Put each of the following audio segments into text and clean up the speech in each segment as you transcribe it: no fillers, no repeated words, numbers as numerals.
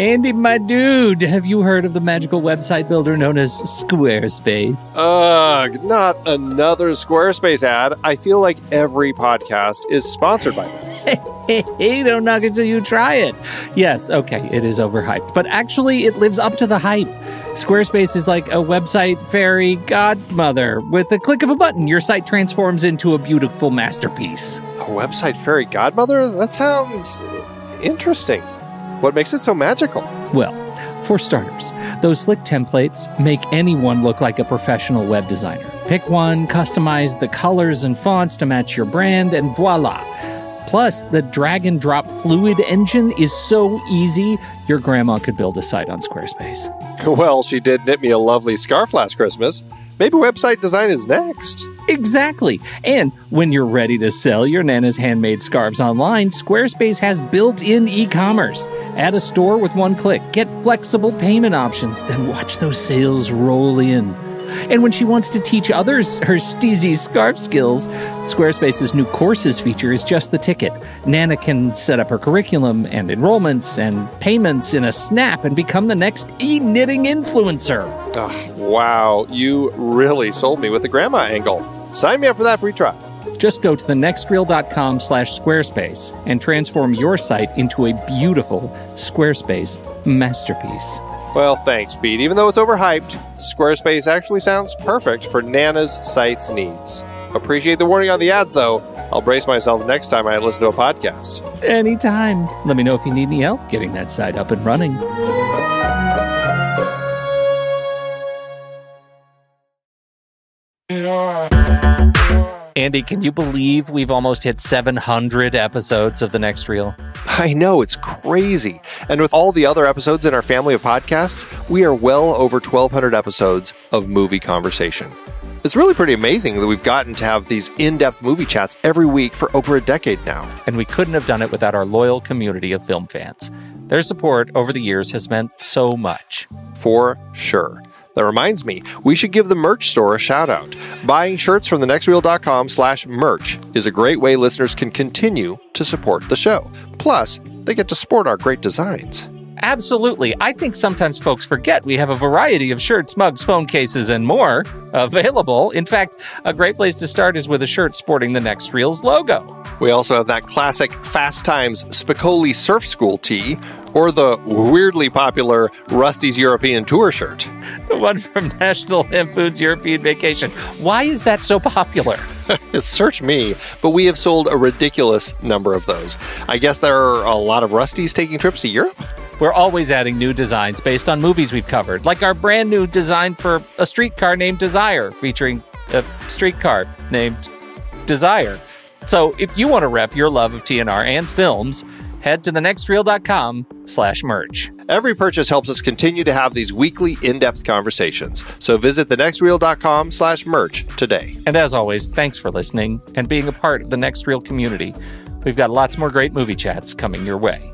Andy, my dude, have you heard of the magical website builder known as Squarespace? Ugh, not another Squarespace ad. I feel like every podcast is sponsored by them. Hey, don't knock it till you try it. Yes, okay, it is overhyped, but actually it lives up to the hype. Squarespace is like a website fairy godmother. With a click of a button, your site transforms into a beautiful masterpiece. A website fairy godmother? That sounds interesting. What makes it so magical? Well, for starters, those slick templates make anyone look like a professional web designer. Pick one, customize the colors and fonts to match your brand, and voila. Plus, the drag-and-drop Fluid engine is so easy, your grandma could build a site on Squarespace. Well, she did knit me a lovely scarf last Christmas. Maybe website design is next. Exactly. And when you're ready to sell your Nana's handmade scarves online, Squarespace has built-in e-commerce. Add a store with one click. Get flexible payment options. Then watch those sales roll in. And when she wants to teach others her steezy scarf skills, Squarespace's new courses feature is just the ticket. Nana can set up her curriculum and enrollments and payments in a snap and become the next e-knitting influencer. Oh, wow, you really sold me with the grandma angle. Sign me up for that free trial. Just go to thenextreel.com/Squarespace and transform your site into a beautiful Squarespace masterpiece. Well, thanks, Pete. Even though it's overhyped, Squarespace actually sounds perfect for Nana's site's needs. Appreciate the warning on the ads, though. I'll brace myself next time I listen to a podcast. Anytime. Let me know if you need any help getting that site up and running. Andy, can you believe we've almost hit 700 episodes of The Next Reel? I know, it's crazy. And with all the other episodes in our family of podcasts, we are well over 1,200 episodes of movie conversation. It's really pretty amazing that we've gotten to have these in-depth movie chats every week for over a decade now. And we couldn't have done it without our loyal community of film fans. Their support over the years has meant so much. For sure. That reminds me, we should give the merch store a shout out. Buying shirts from thenextreel.com/merch is a great way listeners can continue to support the show. Plus, they get to sport our great designs. Absolutely. I think sometimes folks forget we have a variety of shirts, mugs, phone cases, and more available. In fact, a great place to start is with a shirt sporting the Next Reel's logo. We also have that classic Fast Times Spicoli Surf School tee, or the weirdly popular Rusty's European Tour shirt. The one from National Lampoon's European Vacation. Why is that so popular? Search me, but we have sold a ridiculous number of those. I guess there are a lot of Rustys taking trips to Europe? We're always adding new designs based on movies we've covered, like our brand new design for a streetcar named Desire, featuring a streetcar named Desire. So if you want to rep your love of TNR and films, head to thenextreel.com/merch. Every purchase helps us continue to have these weekly in-depth conversations. So visit thenextreel.com/merch today. And as always, thanks for listening and being a part of the Next Reel community. We've got lots more great movie chats coming your way.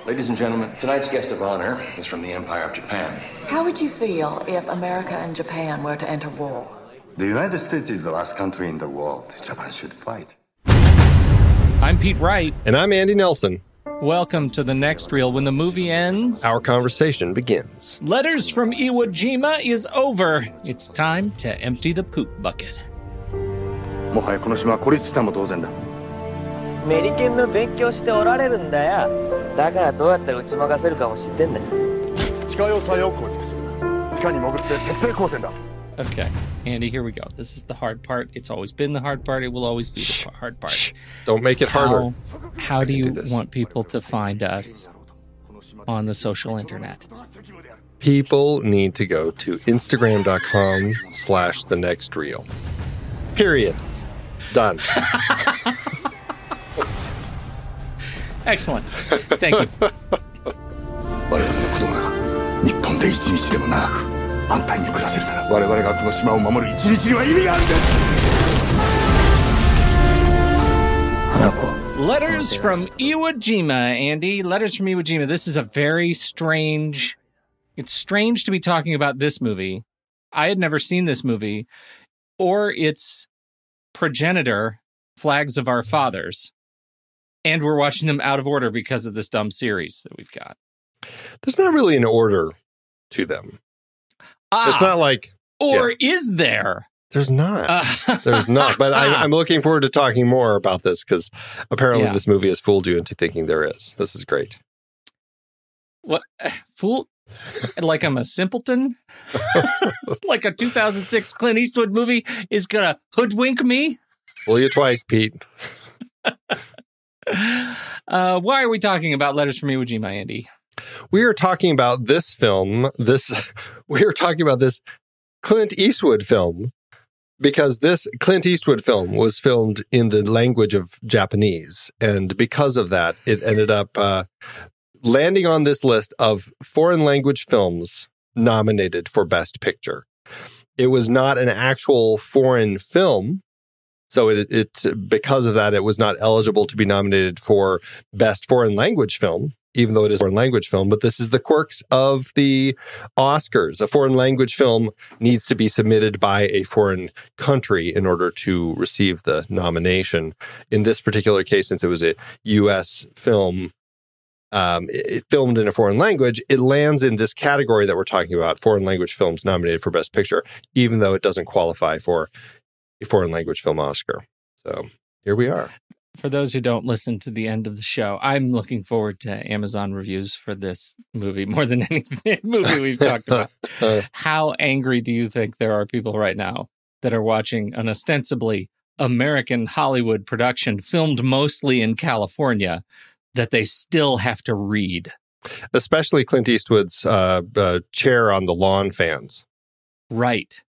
Ladies and gentlemen, tonight's guest of honor is from the Empire of Japan. How would you feel if America and Japan were to enter war? The United States is the last country in the world. Japan should fight. I'm Pete Wright. And I'm Andy Nelson. Welcome to The Next Reel. When the movie ends, our conversation begins. Letters from Iwo Jima is over. It's time to empty the poop bucket. もはやこの島は孤立したも同然だ。メリケンの勉強しておられるんだよ。だからどうやったら打ち負かせるかも知ってんだよ。地下要塞を構築する。地下に潜って徹底抗戦だ。Okay, Andy, here we go. This is the hard part. It's always been the hard part. It will always be the hard part. Shh. Don't make it harder. How do you want people to find us on the social internet? People need to go to Instagram.com/thenextreel. Period. Done. Excellent. Thank you. 我々の子供が日本で一日でも長く安泰に暮らせるなら我々がこの島を守る一日には意味があるんです。 Letters from Iwo Jima, Andy. Letters from Iwo Jima. This is a very strange... It's strange to be talking about this movie. I had never seen this movie. Or its progenitor, Flags of Our Fathers. And we're watching them out of order because of this dumb series that we've got. There's not really an order to them. It's not like... Or is there? There's not. There's not. But I'm looking forward to talking more about this because apparently this movie has fooled you into thinking there is. This is great. What? Fool? Like I'm a simpleton? Like a 2006 Clint Eastwood movie is going to hoodwink me? Fool you twice, Pete. Why are we talking about Letters from Iwo Jima, Andy? We are talking about this film. We are talking about this Clint Eastwood film because this Clint Eastwood film was filmed in the language of Japanese. And because of that, it ended up landing on this list of foreign language films nominated for Best Picture. It was not an actual foreign film. So it because of that, it was not eligible to be nominated for Best Foreign Language Film, even though it is a foreign language film. But this is the quirks of the Oscars. A foreign language film needs to be submitted by a foreign country in order to receive the nomination. In this particular case, since it was a U.S. film, it filmed in a foreign language, it lands in this category that we're talking about, foreign language films nominated for Best Picture, even though it doesn't qualify for a foreign language film Oscar. So here we are. For those who don't listen to the end of the show, I'm looking forward to Amazon reviews for this movie more than any movie we've talked about. How angry do you think there are people right now that are watching an ostensibly American Hollywood production filmed mostly in California that they still have to read? Especially Clint Eastwood's chair on the lawn fans. Right.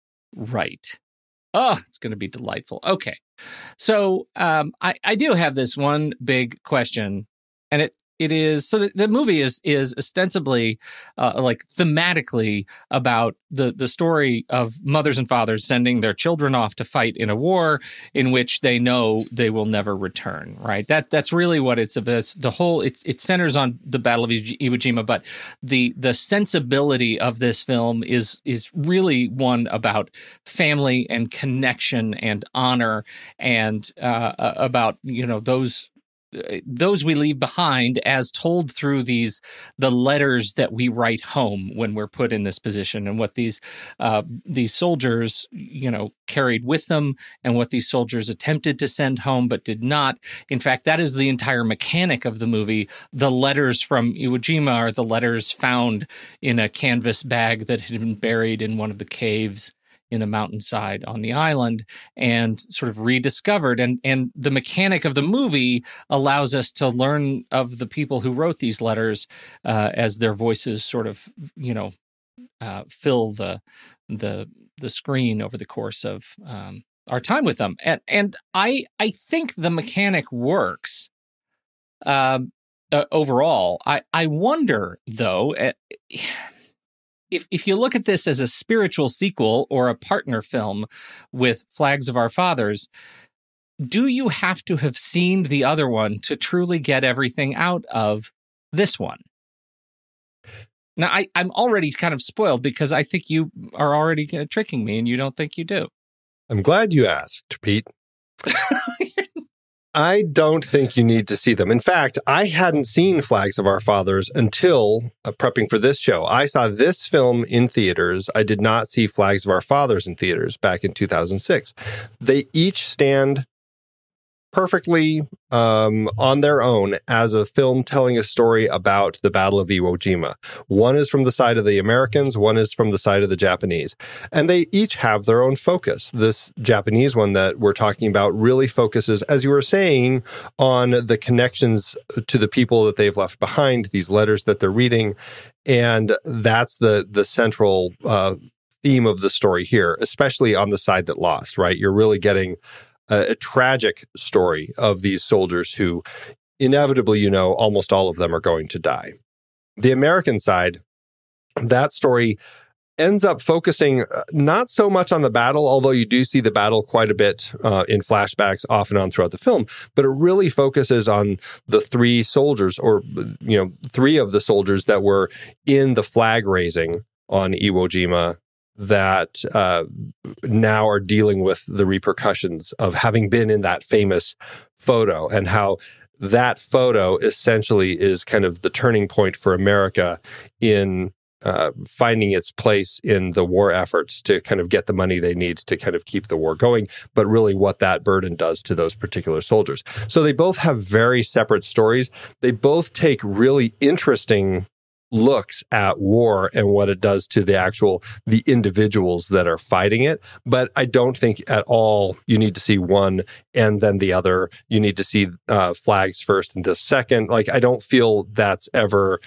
Oh, it's going to be delightful. Okay. So I do have this one big question, and it is, so the movie is ostensibly like thematically about the story of mothers and fathers sending their children off to fight in a war in which they know they will never return, right? That's really what it's about. The whole, it centers on the Battle of Iwo Jima, but the sensibility of this film is really one about family and connection and honor and about, those we leave behind as told through the letters that we write home when we're put in this position, and what these soldiers, carried with them, and what these soldiers attempted to send home but did not. In fact, that is the entire mechanic of the movie. The letters from Iwo Jima are the letters found in a canvas bag that had been buried in one of the caves in a mountainside on the island and sort of rediscovered. And the mechanic of the movie allows us to learn of the people who wrote these letters as their voices sort of, fill the screen over the course of our time with them. And I think the mechanic works overall. I wonder, though, If you look at this as a spiritual sequel or a partner film with Flags of Our Fathers, do you have to have seen the other one to truly get everything out of this one? Now, I'm already kind of spoiled because I think you are already tricking me and you don't think you do. I'm glad you asked, Pete. I don't think you need to see them. In fact, I hadn't seen Flags of Our Fathers until prepping for this show. I saw this film in theaters. I did not see Flags of Our Fathers in theaters back in 2006. They each stand perfectly on their own as a film telling a story about the Battle of Iwo Jima. One is from the side of the Americans, one is from the side of the Japanese. And they each have their own focus. This Japanese one that we're talking about really focuses, as you were saying, on the connections to the people that they've left behind, these letters that they're reading. And that's the central theme of the story here, especially on the side that lost, right? You're really getting a tragic story of these soldiers who inevitably, almost all of them are going to die. The American side, that story ends up focusing not so much on the battle, although you do see the battle quite a bit in flashbacks off and on throughout the film, but it really focuses on the three soldiers three of the soldiers that were in the flag raising on Iwo Jima that now are dealing with the repercussions of having been in that famous photo, and how that photo essentially is kind of the turning point for America in finding its place in the war efforts to kind of get the money they need to kind of keep the war going, but really what that burden does to those particular soldiers. So they both have very separate stories. They both take really interesting looks at war and what it does to the individuals that are fighting it. But I don't think at all you need to see one and then the other. You need to see flags first and this second. Like, I don't feel that's ever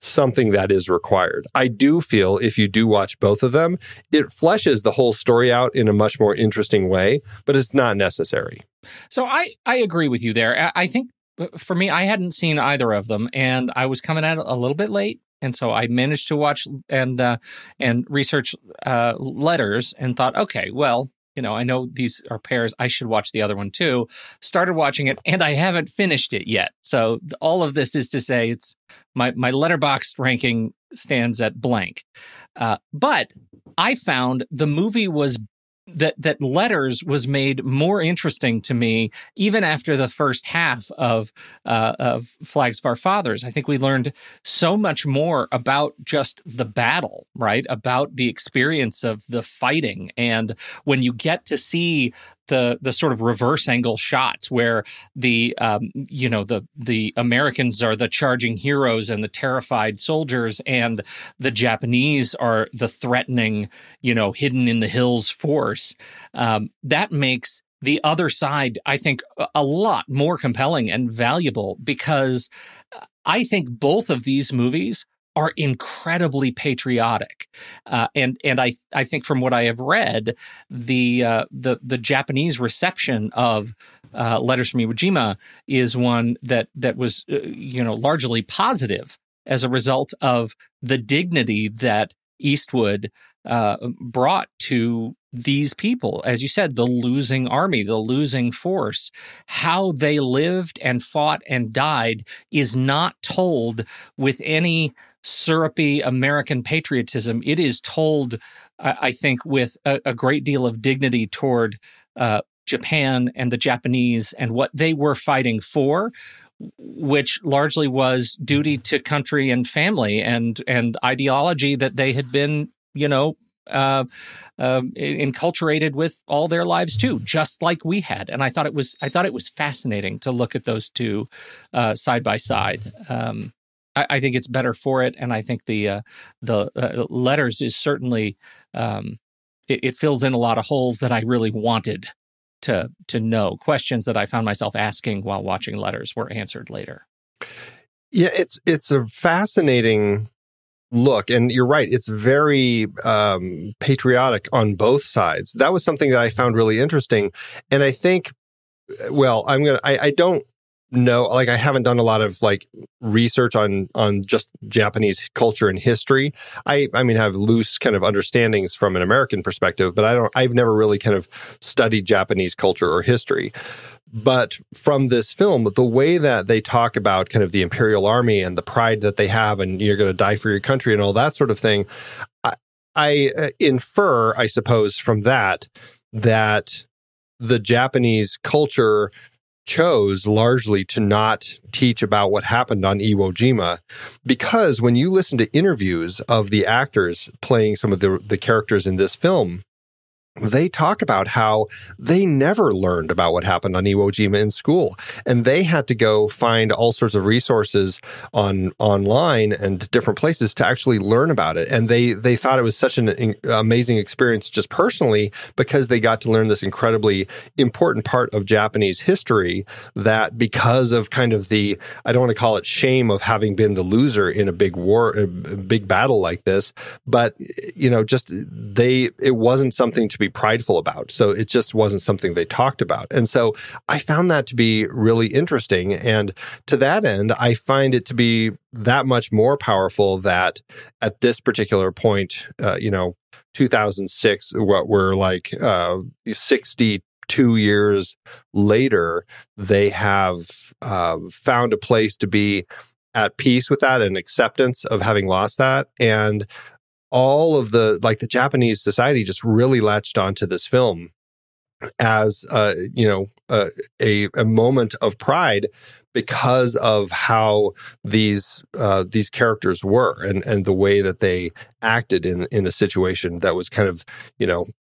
something that is required. I do feel if you do watch both of them, it fleshes the whole story out in a much more interesting way, but it's not necessary. So I agree with you there. I think for me, I hadn't seen either of them, and I was coming at it a little bit late. And so I managed to watch and research Letters and thought, okay, well, I know these are pairs. I should watch the other one too. Started watching it, and I haven't finished it yet. So all of this is to say, it's my Letterboxd ranking stands at blank. But I found the movie was that Letters was made more interesting to me even after the first half of Flags of Our Fathers. I think we learned so much more about just the battle, right? About the experience of the fighting. And when you get to see the sort of reverse angle shots where the Americans are the charging heroes and the terrified soldiers, and the Japanese are the threatening, hidden in the hills force, that makes the other side, I think, a lot more compelling and valuable, because I think both of these movies are incredibly patriotic, and I think from what I have read, the Japanese reception of Letters from Iwo Jima is one that was largely positive as a result of the dignity that Eastwood brought to these people. As you said, the losing army, the losing force, how they lived and fought and died is not told with any syrupy American patriotism. It is told, I think, with a great deal of dignity toward Japan and the Japanese and what they were fighting for, which largely was duty to country and family and ideology that they had been, enculturated with all their lives too, just like we had. And I thought it was fascinating to look at those two side by side. I think it's better for it, and I think the Letters is certainly it fills in a lot of holes that I really wanted to know. Questions that I found myself asking while watching Letters were answered later. Yeah, it's a fascinating look, and you're right. It's very patriotic on both sides. That was something that I found really interesting, and I think, well, I don't know, like, I haven't done a lot of research on just Japanese culture and history. I have loose kind of understandings from an American perspective, but I've never really kind of studied Japanese culture or history. But from this film, the way that they talk about kind of the Imperial Army and the pride that they have, and you're going to die for your country and all that sort of thing, I infer, I suppose, from that the Japanese culture chose largely to not teach about what happened on Iwo Jima, because when you listen to interviews of the actors playing some of the characters in this film, they talk about how they never learned about what happened on Iwo Jima in school, and they had to go find all sorts of resources online and different places to actually learn about it. And they thought it was such an amazing experience just personally, because they got to learn this incredibly important part of Japanese history, that because of kind of the, I don't want to call it shame of having been the loser in a big war, a big battle like this, but it wasn't something to be prideful about. So it just wasn't something they talked about. And so I found that to be really interesting. And to that end, I find it to be that much more powerful that at this particular point, 2006, what we're 62 years later, they have found a place to be at peace with that and acceptance of having lost that. And all of the Japanese society just really latched onto this film as a moment of pride because of how these characters were and the way that they acted in a situation that was kind of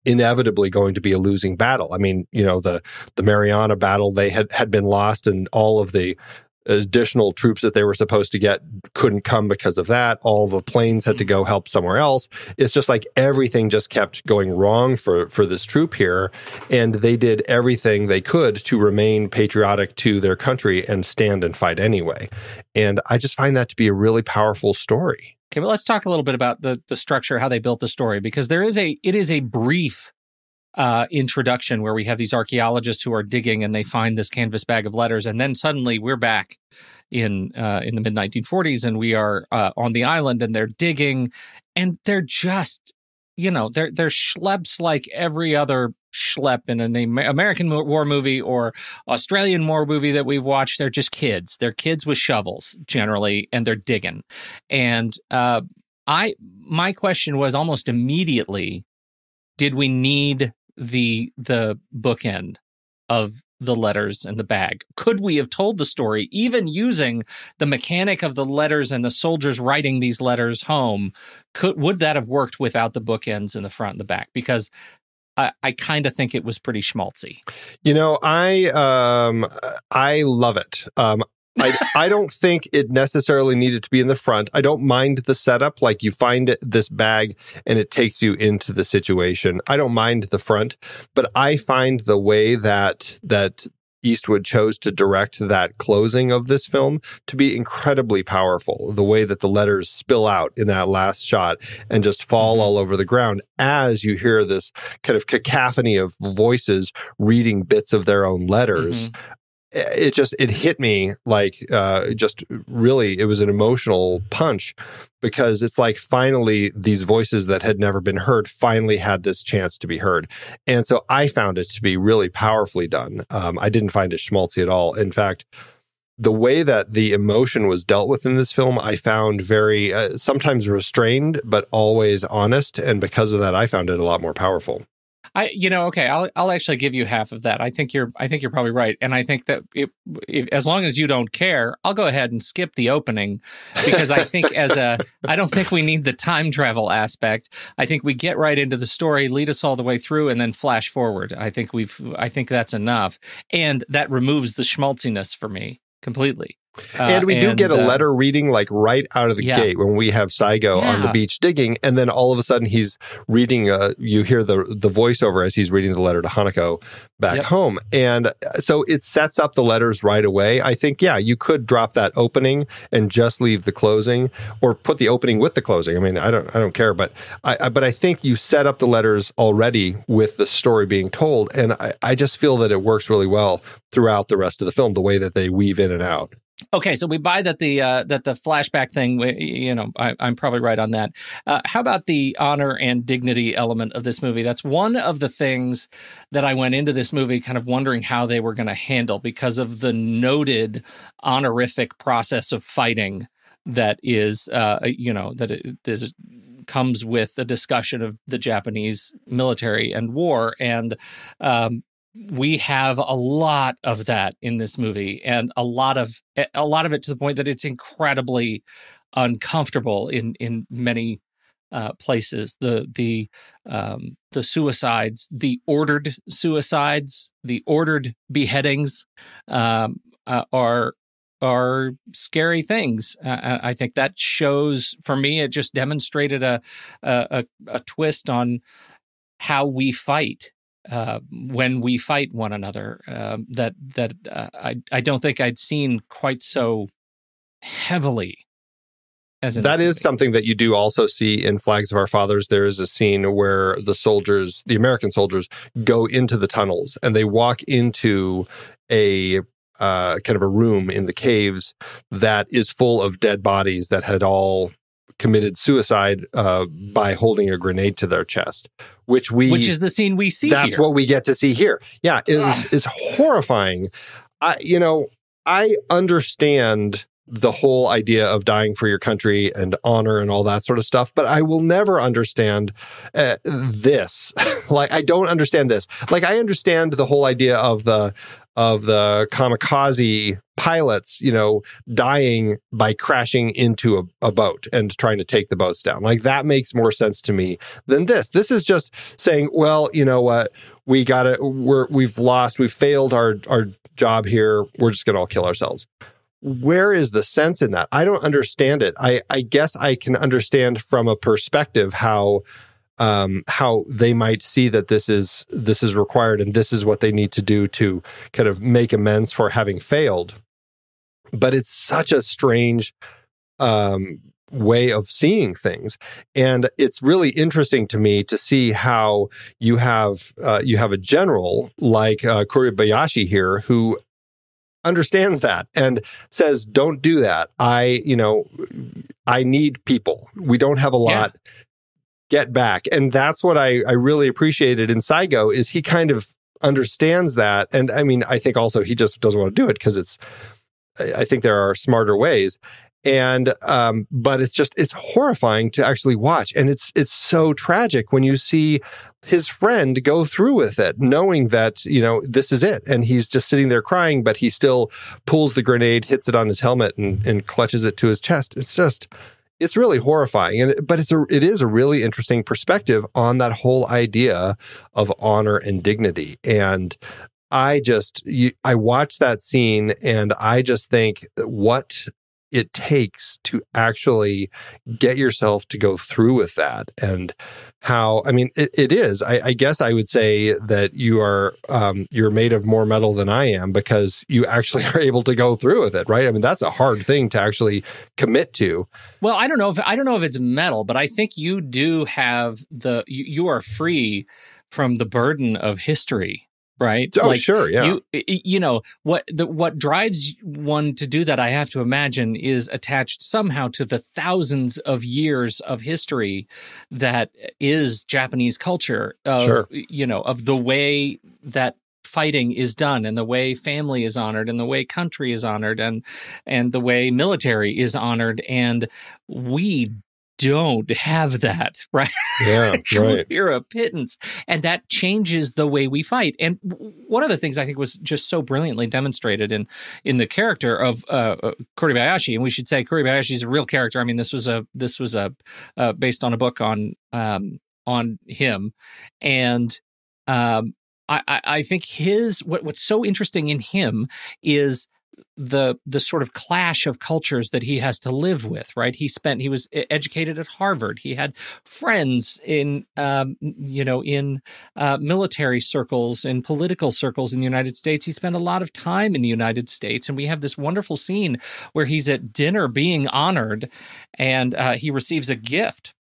inevitably going to be a losing battle. I mean, the Mariana battle, they had been lost, and all of the additional troops that they were supposed to get couldn't come because of that. All the planes had to go help somewhere else. It's just like everything just kept going wrong for this troop here. And they did everything they could to remain patriotic to their country and stand and fight anyway. And I just find that to be a really powerful story. Okay, well, let's talk a little bit about the structure, how they built the story, because it is a brief introduction where we have these archaeologists who are digging and they find this canvas bag of letters, and then suddenly we're back in the mid 1940s, and we are on the island, and they're digging, and they're just they're schleps like every other schlep in an American war movie or Australian war movie that we've watched. They're just kids. They're kids with shovels generally, and they're digging. And my question was almost immediately, did we need the bookend of the letters and the bag? Could we have told the story even using the mechanic of the letters and the soldiers writing these letters home? Would that have worked without the bookends in the front and the back? Because I kind of think it was pretty schmaltzy. I love it. I don't think it necessarily needed to be in the front. I don't mind the setup. Like, you find this bag and it takes you into the situation. I don't mind the front, but I find the way that Eastwood chose to direct that closing of this film to be incredibly powerful. The way that the letters spill out in that last shot and just fall all over the ground as you hear this kind of cacophony of voices reading bits of their own letters. It hit me like just really, it was an emotional punch, because it's like finally these voices that had never been heard finally had this chance to be heard. And so I found it to be really powerfully done. I didn't find it schmaltzy at all. In fact, the way that the emotion was dealt with in this film, I found very sometimes restrained, but always honest. And because of that, I found it a lot more powerful. I'll actually give you half of that. I think you're probably right, and I think that if as long as you don't care, I'll go ahead and skip the opening, because I think I don't think we need the time travel aspect. I think we get right into the story, lead us all the way through, and then flash forward. I think that's enough, and that removes the schmaltziness for me completely. And we do get a letter reading like right out of the gate when we have Saigo on the beach digging, and then all of a sudden he's reading. You hear the voiceover as he's reading the letter to Hanako back home, and so it sets up the letters right away. I think you could drop that opening and just leave the closing, or put the opening with the closing. I mean, I don't care, but I think you set up the letters already with the story being told, and I just feel that it works really well throughout the rest of the film, the way that they weave in and out. Okay, so we buy that the flashback thing, I'm probably right on that. How about the honor and dignity element of this movie? That's one of the things that I went into this movie kind of wondering how they were going to handle, because of the noted honorific process of fighting that is, comes with the discussion of the Japanese military and war. And we have a lot of that in this movie, and a lot of it to the point that it's incredibly uncomfortable in many places. The suicides, the ordered suicides, the ordered beheadings are scary things. I think that shows, for me, it just demonstrated a twist on how we fight. When we fight one another, I don't think I'd seen quite so heavily as in that is movie. Something that you do also see in Flags of Our Fathers. There is a scene where the American soldiers, go into the tunnels, and they walk into a kind of a room in the caves that is full of dead bodies that had all committed suicide by holding a grenade to their chest, which is the scene we see. That's what we get to see here. Yeah, it's horrifying. I understand the whole idea of dying for your country and honor and all that sort of stuff, but I will never understand this. Like, I don't understand this. Like, I understand the whole idea of the kamikaze pilots, dying by crashing into a boat and trying to take the boats down. Like, that makes more sense to me than this. This is just saying, well, you know what? We've failed our job here. We're just going to all kill ourselves. Where is the sense in that? I don't understand it. I guess I can understand from a perspective how they might see that this is required and this is what they need to do to kind of make amends for having failed. But it's such a strange way of seeing things, and it's really interesting to me to see how you have a general like Kuribayashi here who understands that and says, don't do that. I need people. We don't have a lot. Yeah. Get back. And that's what I really appreciated in Saigo is he kind of understands that. And I mean, I think also he just doesn't want to do it because I think there are smarter ways. And, but it's horrifying to actually watch. And it's so tragic when you see his friend go through with it, knowing that, this is it. And he's just sitting there crying, but he still pulls the grenade, hits it on his helmet and clutches it to his chest. It's really horrifying. But it is a really interesting perspective on that whole idea of honor and dignity. And I watch that scene and I just think what it takes to actually get yourself to go through with that, and how, I mean, it is. I guess I would say that you're made of more metal than I am because you actually are able to go through with it, right? I mean, that's a hard thing to actually commit to. Well, I don't know if it's metal, but I think you do have you are free from the burden of history. Right? Oh, sure, yeah. What drives one to do that, I have to imagine, is attached somehow to the thousands of years of history that is Japanese culture, of the way that fighting is done and the way family is honored and the way country is honored and the way military is honored. And we don't have that, right? Yeah, right. We're a pittance. And that changes the way we fight. And one of the things I think was just so brilliantly demonstrated in the character of Kuribayashi, and we should say Kuribayashi is a real character. I mean, this was based on a book on him. And I think what's so interesting in him is the sort of clash of cultures that he has to live with, right? He was educated at Harvard. He had friends in military circles and political circles in the United States. He spent a lot of time in the United States. And we have this wonderful scene where he's at dinner being honored and he receives a gift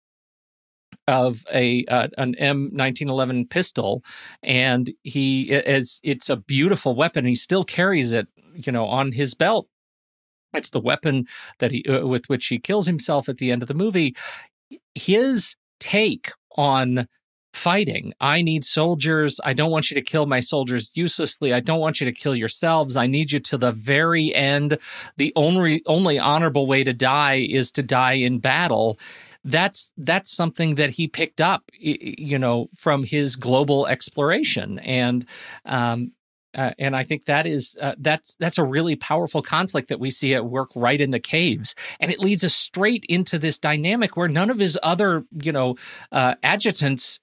of an M1911 pistol, and it's a beautiful weapon. He still carries it, on his belt. It's the weapon that with which he kills himself at the end of the movie. His take on fighting: I need soldiers. I don't want you to kill my soldiers uselessly. I don't want you to kill yourselves. I need you to the very end. The only honorable way to die is to die in battle. That's something that he picked up, from his global exploration, and I think that's a really powerful conflict that we see at work right in the caves, and it leads us straight into this dynamic where none of his other adjutants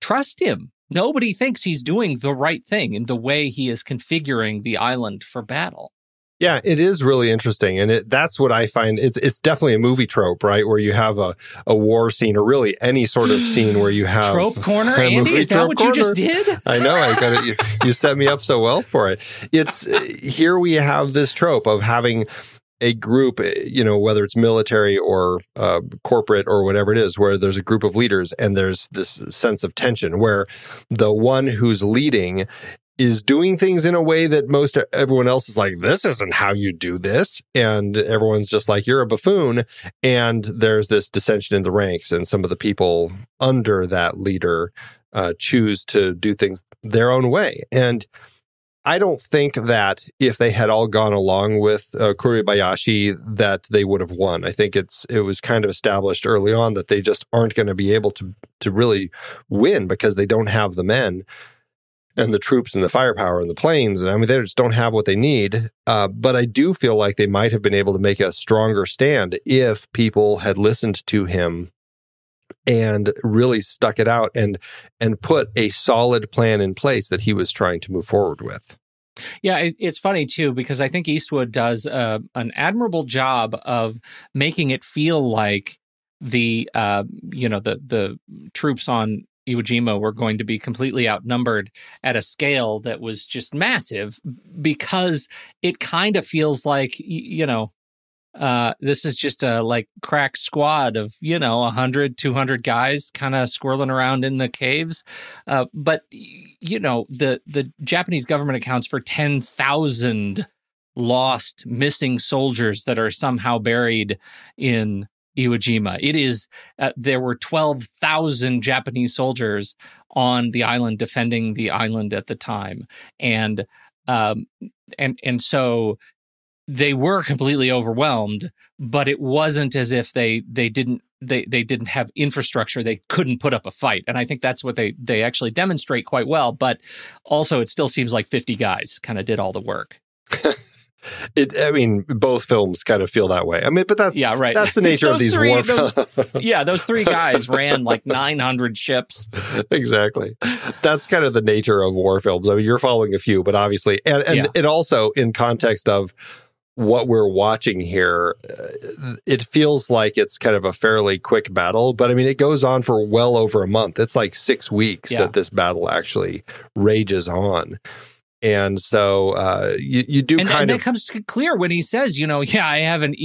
trust him. Nobody thinks he's doing the right thing in the way he is configuring the island for battle. Yeah, it is really interesting. And that's what I find. It's definitely a movie trope, right? Where you have a war scene, or really any sort of scene where you have... Trope corner, Andy? Is that what you just did? I know. You set me up so well for it. Here we have this trope of having a group, whether it's military or corporate or whatever it is, where there's a group of leaders and there's this sense of tension where the one who's leading is doing things in a way that everyone else is like, this isn't how you do this. And everyone's just like, you're a buffoon. And there's this dissension in the ranks. And some of the people under that leader choose to do things their own way. And I don't think that if they had all gone along with Kuribayashi, that they would have won. I think it was kind of established early on that they just aren't going to be able to really win because they don't have the men and the troops and the firepower and the planes. I mean, they just don't have what they need. But I do feel like they might have been able to make a stronger stand if people had listened to him and really stuck it out and put a solid plan in place that he was trying to move forward with. Yeah, it's funny, too, because I think Eastwood does an admirable job of making it feel like the troops on Iwo Jima were going to be completely outnumbered at a scale that was just massive, because it kind of feels like, this is just a crack squad of, 100, 200 guys kind of swirling around in the caves. But, the Japanese government accounts for 10,000 lost, missing soldiers that are somehow buried in Iwo Jima. It is, there were 12,000 Japanese soldiers on the island defending the island at the time. And so they were completely overwhelmed, but it wasn't as if they didn't have infrastructure. They couldn't put up a fight. And I think that's what they actually demonstrate quite well. But also it still seems like 50 guys kind of did all the work. Both films kind of feel that way. But that's that's the nature of these war films. Those three guys ran 900 ships. Exactly. That's kind of the nature of war films. I mean, you're following a few, but obviously, and it also, in context of what we're watching here, it feels like it's kind of a fairly quick battle, but I mean, it goes on for well over a month. It's 6 weeks that this battle actually rages on. And so you do and that comes clear when he says, I haven't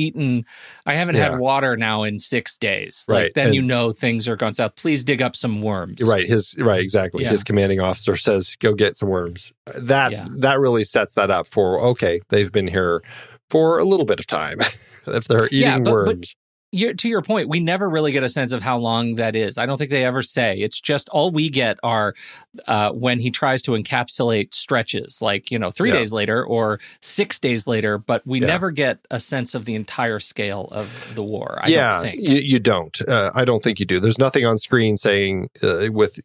had water now in 6 days. Right. Then things are going south. Please dig up some worms. Right. Exactly. Yeah. His commanding officer says, go get some worms. That really sets that up for, okay, they've been here for a little bit of time if they're eating worms. To your point, we never really get a sense of how long that is. I don't think they ever say. It's just all we get are when he tries to encapsulate stretches, 3 days later or 6 days later, but we never get a sense of the entire scale of the war. I don't think. You don't. I don't think you do. There's nothing on screen saying with,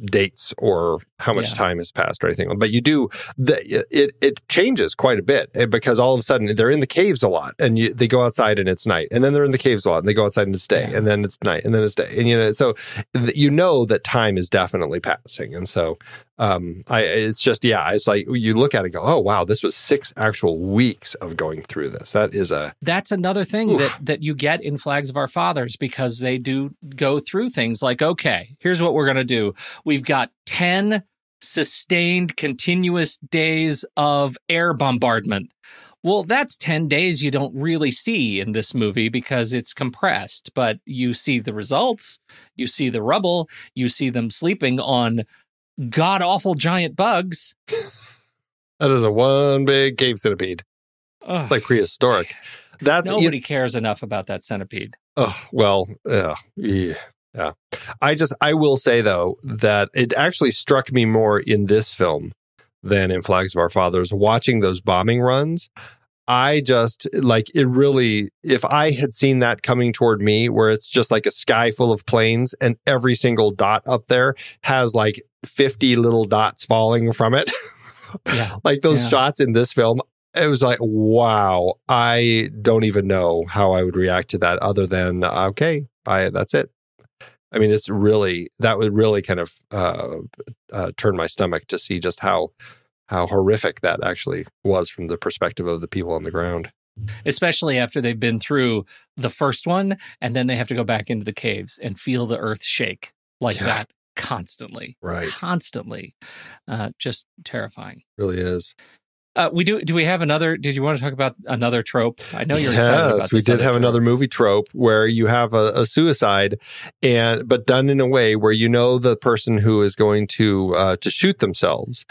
dates or how much time has passed or anything. But you do. It changes quite a bit because all of a sudden they're in the caves a lot and they go outside and it's night. And then they're in the caves a lot and they go outside and it's day and then it's night and then it's day. And, so that time is definitely passing. And so it's like you look at it and go, oh, wow, this was 6 actual weeks of going through this. That's another thing that you get in Flags of Our Fathers, because they do go through things like, okay, here's what we're going to do. We've got 10 sustained continuous days of air bombardment. Well, that's 10 days you don't really see in this movie because it's compressed, but you see the results, you see the rubble, you see them sleeping on god-awful giant bugs. That is a one big cave centipede. Ugh. It's like prehistoric. Nobody cares enough about that centipede. Oh, well, yeah. I will say, though, that it actually struck me more in this film than in Flags of Our Fathers. Watching those bombing runs, I just, it really, if I had seen that coming toward me, where it's just like a sky full of planes and every single dot up there has 50 little dots falling from it, those shots in this film, it was like, wow, I don't even know how I would react to that other than, okay, that's it. I mean, that would really kind of turn my stomach to see just how horrific that actually was from the perspective of the people on the ground. Especially after they've been through the first one, and then they have to go back into the caves and feel the earth shake that constantly. Right. Constantly. Just terrifying. Really is. We do. Do we have another? Did you want to talk about another trope? I know you're excited about this. Yes, we did have another movie trope where you have a suicide, but done in a way where you know the person who is going to shoot themselves,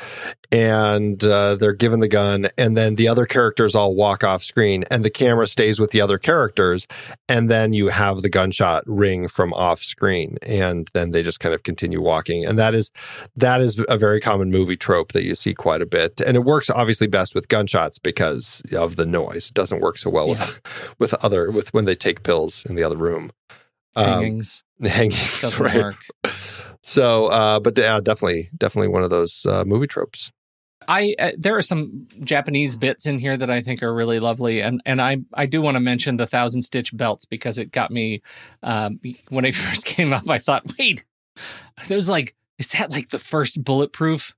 and they're given the gun, and then the other characters all walk off screen, and the camera stays with the other characters, and then you have the gunshot ring from off screen, and then they just kind of continue walking, and that is a very common movie trope that you see quite a bit, and it works obviously best with gunshots because of the noise. It doesn't work so well with when they take pills in the other room. Hangings Doesn't right? Work. So, but definitely one of those movie tropes. There are some Japanese bits in here that I think are really lovely, and I do want to mention the 1,000-stitch belts because it got me when it first came up. I thought, wait, there's is that like the first bulletproof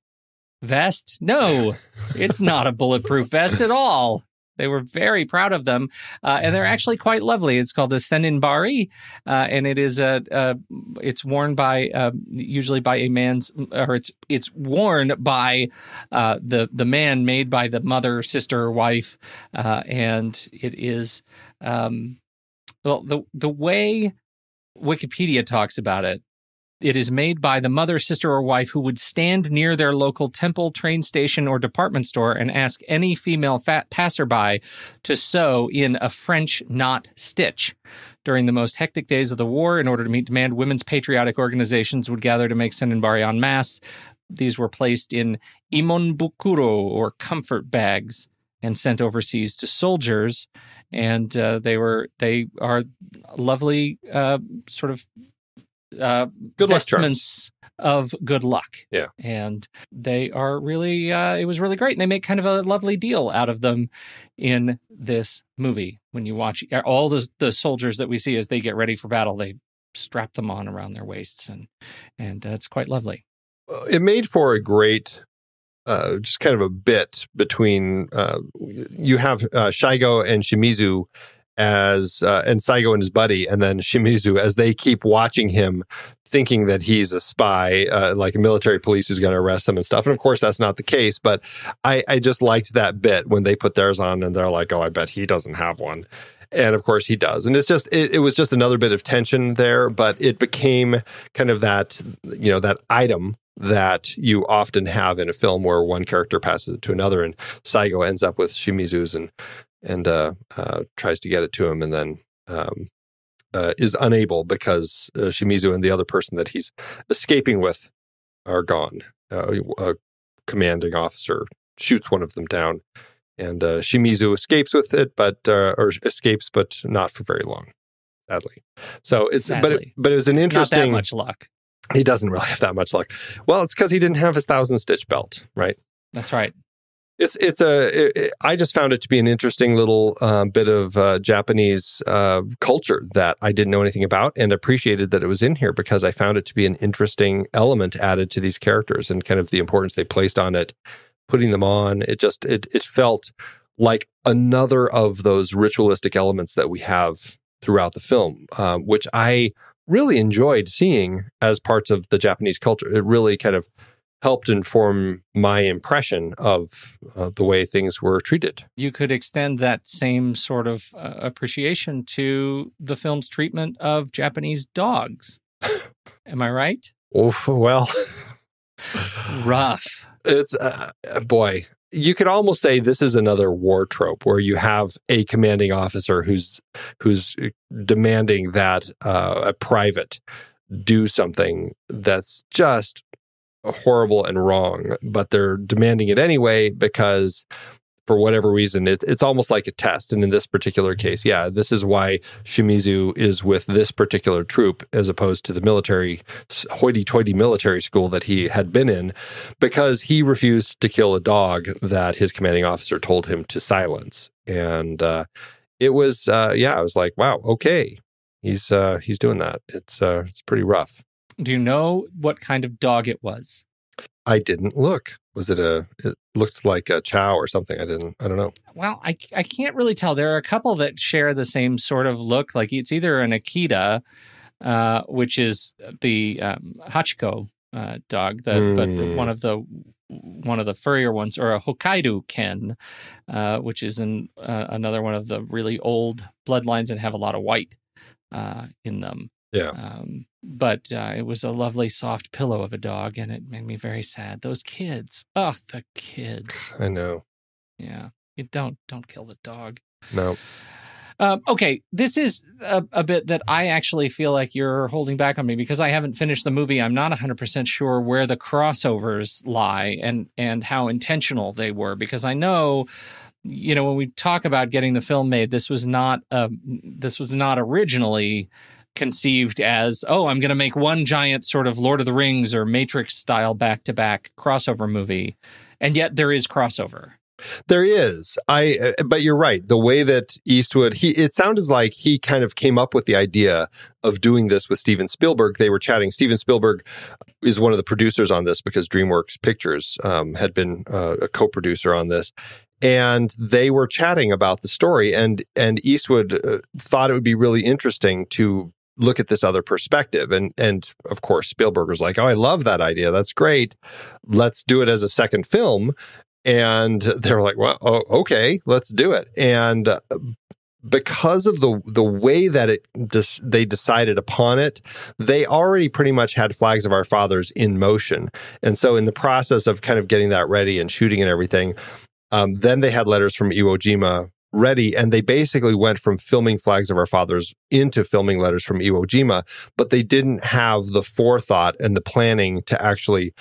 vest? No, it's not a bulletproof vest at all. They were very proud of them, and they're actually quite lovely. It's called a seninbari, and it is it's worn by usually by a man's, or it's worn by the man made by the mother, sister, or wife, and it is the way Wikipedia talks about it. It is made by the mother, sister, or wife who would stand near their local temple, train station, or department store and ask any female passerby to sew in a French knot stitch. During the most hectic days of the war, in order to meet demand, women's patriotic organizations would gather to make senninbari en masse. These were placed in imonbukuro, or comfort bags, and sent overseas to soldiers. And they are lovely sort of good vestments of good luck. Yeah. And they are really, it was really great. And they make kind of a lovely deal out of them in this movie. When you watch all the soldiers that we see as they get ready for battle, they strap them on around their waists, and it's quite lovely. It made for a great just kind of a bit between you have Shigo and Shimizu as and Saigo and his buddy, and then Shimizu as they keep watching him, thinking that he's a spy, like a military police who's going to arrest them and stuff. And of course, that's not the case. But I just liked that bit when they put theirs on, and they're like, "Oh, I bet he doesn't have one." And of course he does. And it's just, it was just another bit of tension there, but it became kind of that, that item that you often have in a film where one character passes it to another, and Saigo ends up with Shimizu's and tries to get it to him, and then is unable because Shimizu and the other person that he's escaping with are gone. A commanding officer shoots one of them down, and Shimizu escapes with it, but not for very long, sadly. So sadly. But it was an interesting. Not that much luck. He doesn't really have that much luck. Well, it's because he didn't have his 1,000-stitch belt, right? That's right. I just found it to be an interesting little bit of Japanese culture that I didn't know anything about, and appreciated that it was in here because I found it to be an interesting element added to these characters and kind of the importance they placed on it, putting them on. It felt like another of those ritualistic elements that we have throughout the film, which I really enjoyed seeing as parts of the Japanese culture. It really kind of helped inform my impression of the way things were treated. You could extend that same sort of appreciation to the film's treatment of Japanese dogs. Am I right? Oh, well. Rough. It's, boy, you could almost say this is another war trope where you have a commanding officer who's demanding that a private do something that's just horrible and wrong, but they're demanding it anyway because for whatever reason, it's almost like a test. And in this particular case, this is why Shimizu is with this particular troop as opposed to the military, hoity-toity military school that he had been in, because he refused to kill a dog that his commanding officer told him to silence. And it was, I was like, wow, okay, he's doing that. It's pretty rough. Do you know what kind of dog it was? I didn't look. Was it it looked like a chow or something? I don't know. Well, I can't really tell. There are a couple that share the same sort of look. Like it's either an Akita, which is the Hachiko dog, but one of the one of the furrier ones, or a Hokkaido Ken, which is another one of the really old bloodlines that have a lot of white in them. Yeah. But it was a lovely soft pillow of a dog, and it made me very sad. Those kids. Oh, the kids. I know. Yeah. You don't kill the dog. No. Okay, this is a bit that I actually feel like you're holding back on me because I haven't finished the movie. I'm not 100% sure where the crossovers lie and how intentional they were, because I know, when we talk about getting the film made, this was not originally conceived as, I'm going to make one giant sort of Lord of the Rings or Matrix style back-to-back crossover movie, and yet there is crossover. There is. But you're right. The way that Eastwood, it sounded like he kind of came up with the idea of doing this with Steven Spielberg. They were chatting. Steven Spielberg is one of the producers on this because DreamWorks Pictures had been a co-producer on this. And they were chatting about the story, and Eastwood thought it would be really interesting to look at this other perspective. And of course, Spielberg was like, I love that idea. That's great. Let's do it as a second film. And they were like, well, okay, let's do it. And because of the way that they decided upon it, they already pretty much had Flags of Our Fathers in motion. And so in the process of kind of getting that ready and shooting and everything, then they had Letters from Iwo Jima ready, and they basically went from filming Flags of Our Fathers into filming Letters from Iwo Jima, but they didn't have the forethought and the planning to actually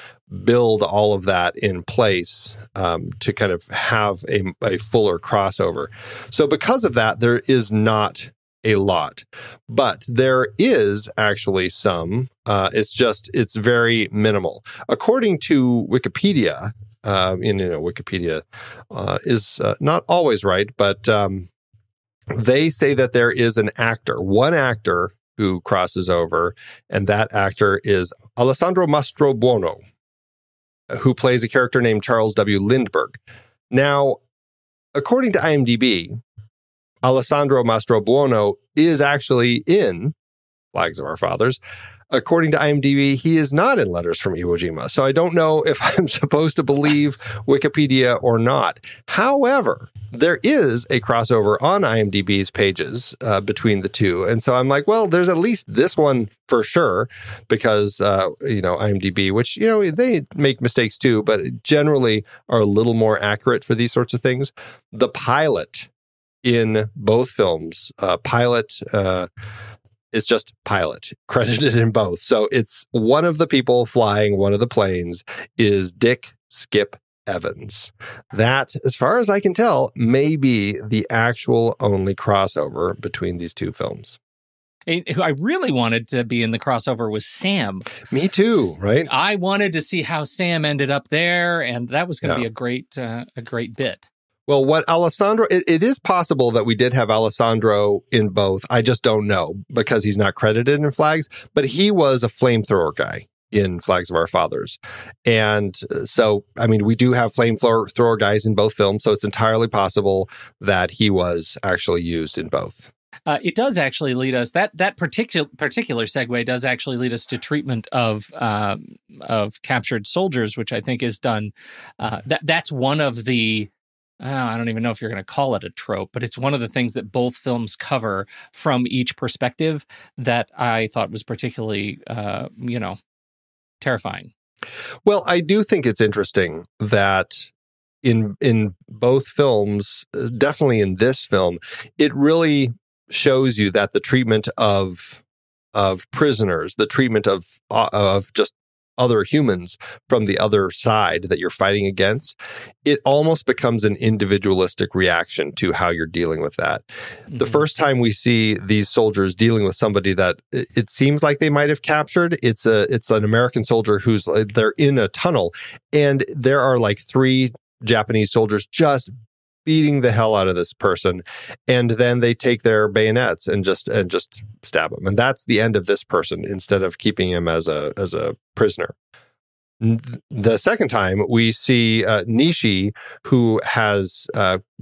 build all of that in place to kind of have a fuller crossover. So because of that, there is not a lot, but there is actually some. It's very minimal. According to Wikipedia, Wikipedia is not always right, but they say that there is one actor who crosses over, and that actor is Alessandro Mastrobuono, who plays a character named Charles W. Lindbergh. Now, according to IMDb, Alessandro Mastrobuono is actually in Flags of Our Fathers. According to IMDb, he is not in Letters from Iwo Jima. So I don't know if I'm supposed to believe Wikipedia or not. However, there is a crossover on IMDb's pages between the two. And so I'm like, well, there's at least this one for sure, because, IMDb, which, they make mistakes too, but generally are a little more accurate for these sorts of things. The pilot in both films, it's just pilot, credited in both. So it's one of the people flying one of the planes is Dick Skip Evans. That, as far as I can tell, may be the actual only crossover between these two films. Who I really wanted to be in the crossover was Sam. Me too, right? I wanted to see how Sam ended up there, and that was going to be a great bit. Well, what Alessandro, it is possible that we did have Alessandro in both. I just don't know because he's not credited in Flags, but he was a flamethrower guy in Flags of Our Fathers. And so, we do have flamethrower guys in both films, so it's entirely possible that he was actually used in both. It does actually lead us, that particular segue does actually lead us to treatment of captured soldiers, which I think is done. That's one of the, I don't even know if you're going to call it a trope, but it's one of the things that both films cover from each perspective that I thought was particularly, terrifying. Well, I do think it's interesting that in both films, definitely in this film, it really shows you that the treatment of prisoners, the treatment of just other humans from the other side that you're fighting against, it almost becomes an individualistic reaction to how you're dealing with that. Mm-hmm. The first time we see these soldiers dealing with somebody that it seems like they might have captured, it's an American soldier they're in a tunnel, and there are like 3 Japanese soldiers just beating the hell out of this person, and then they take their bayonets and just stab him, and that's the end of this person instead of keeping him as a prisoner. The second time we see Nishi, who has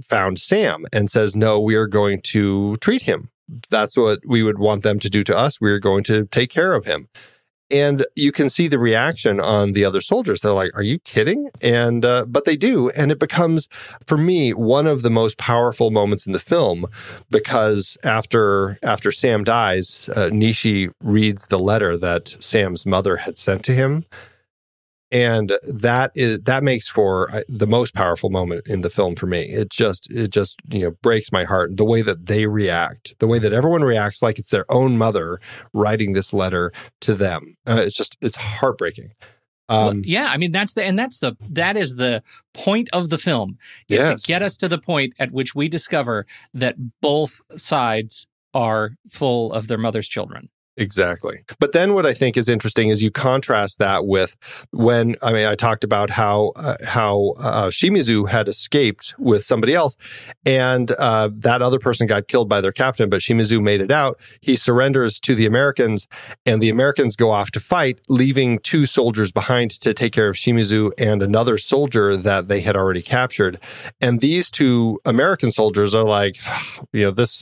found Sam and says, no, we are going to treat him. That's what we would want them to do to us. We are going to take care of him. And you can see the reaction on the other soldiers. They're like, are you kidding? And but they do. And it becomes, for me, one of the most powerful moments in the film, because after Sam dies, Nishi reads the letter that Sam's mother had sent to him. And that makes for the most powerful moment in the film for me. It just breaks my heart. The way that they react, the way that everyone reacts, like it's their own mother writing this letter to them. It's heartbreaking. Yeah, I mean that is the point of the film, is to get us to the point at which we discover that both sides are full of their mother's children. Exactly. But then what I think is interesting is you contrast that with I talked about how Shimizu had escaped with somebody else, and that other person got killed by their captain, but Shimizu made it out. He surrenders to the Americans, and the Americans go off to fight, leaving 2 soldiers behind to take care of Shimizu and another soldier that they had already captured. And these 2 American soldiers are like, this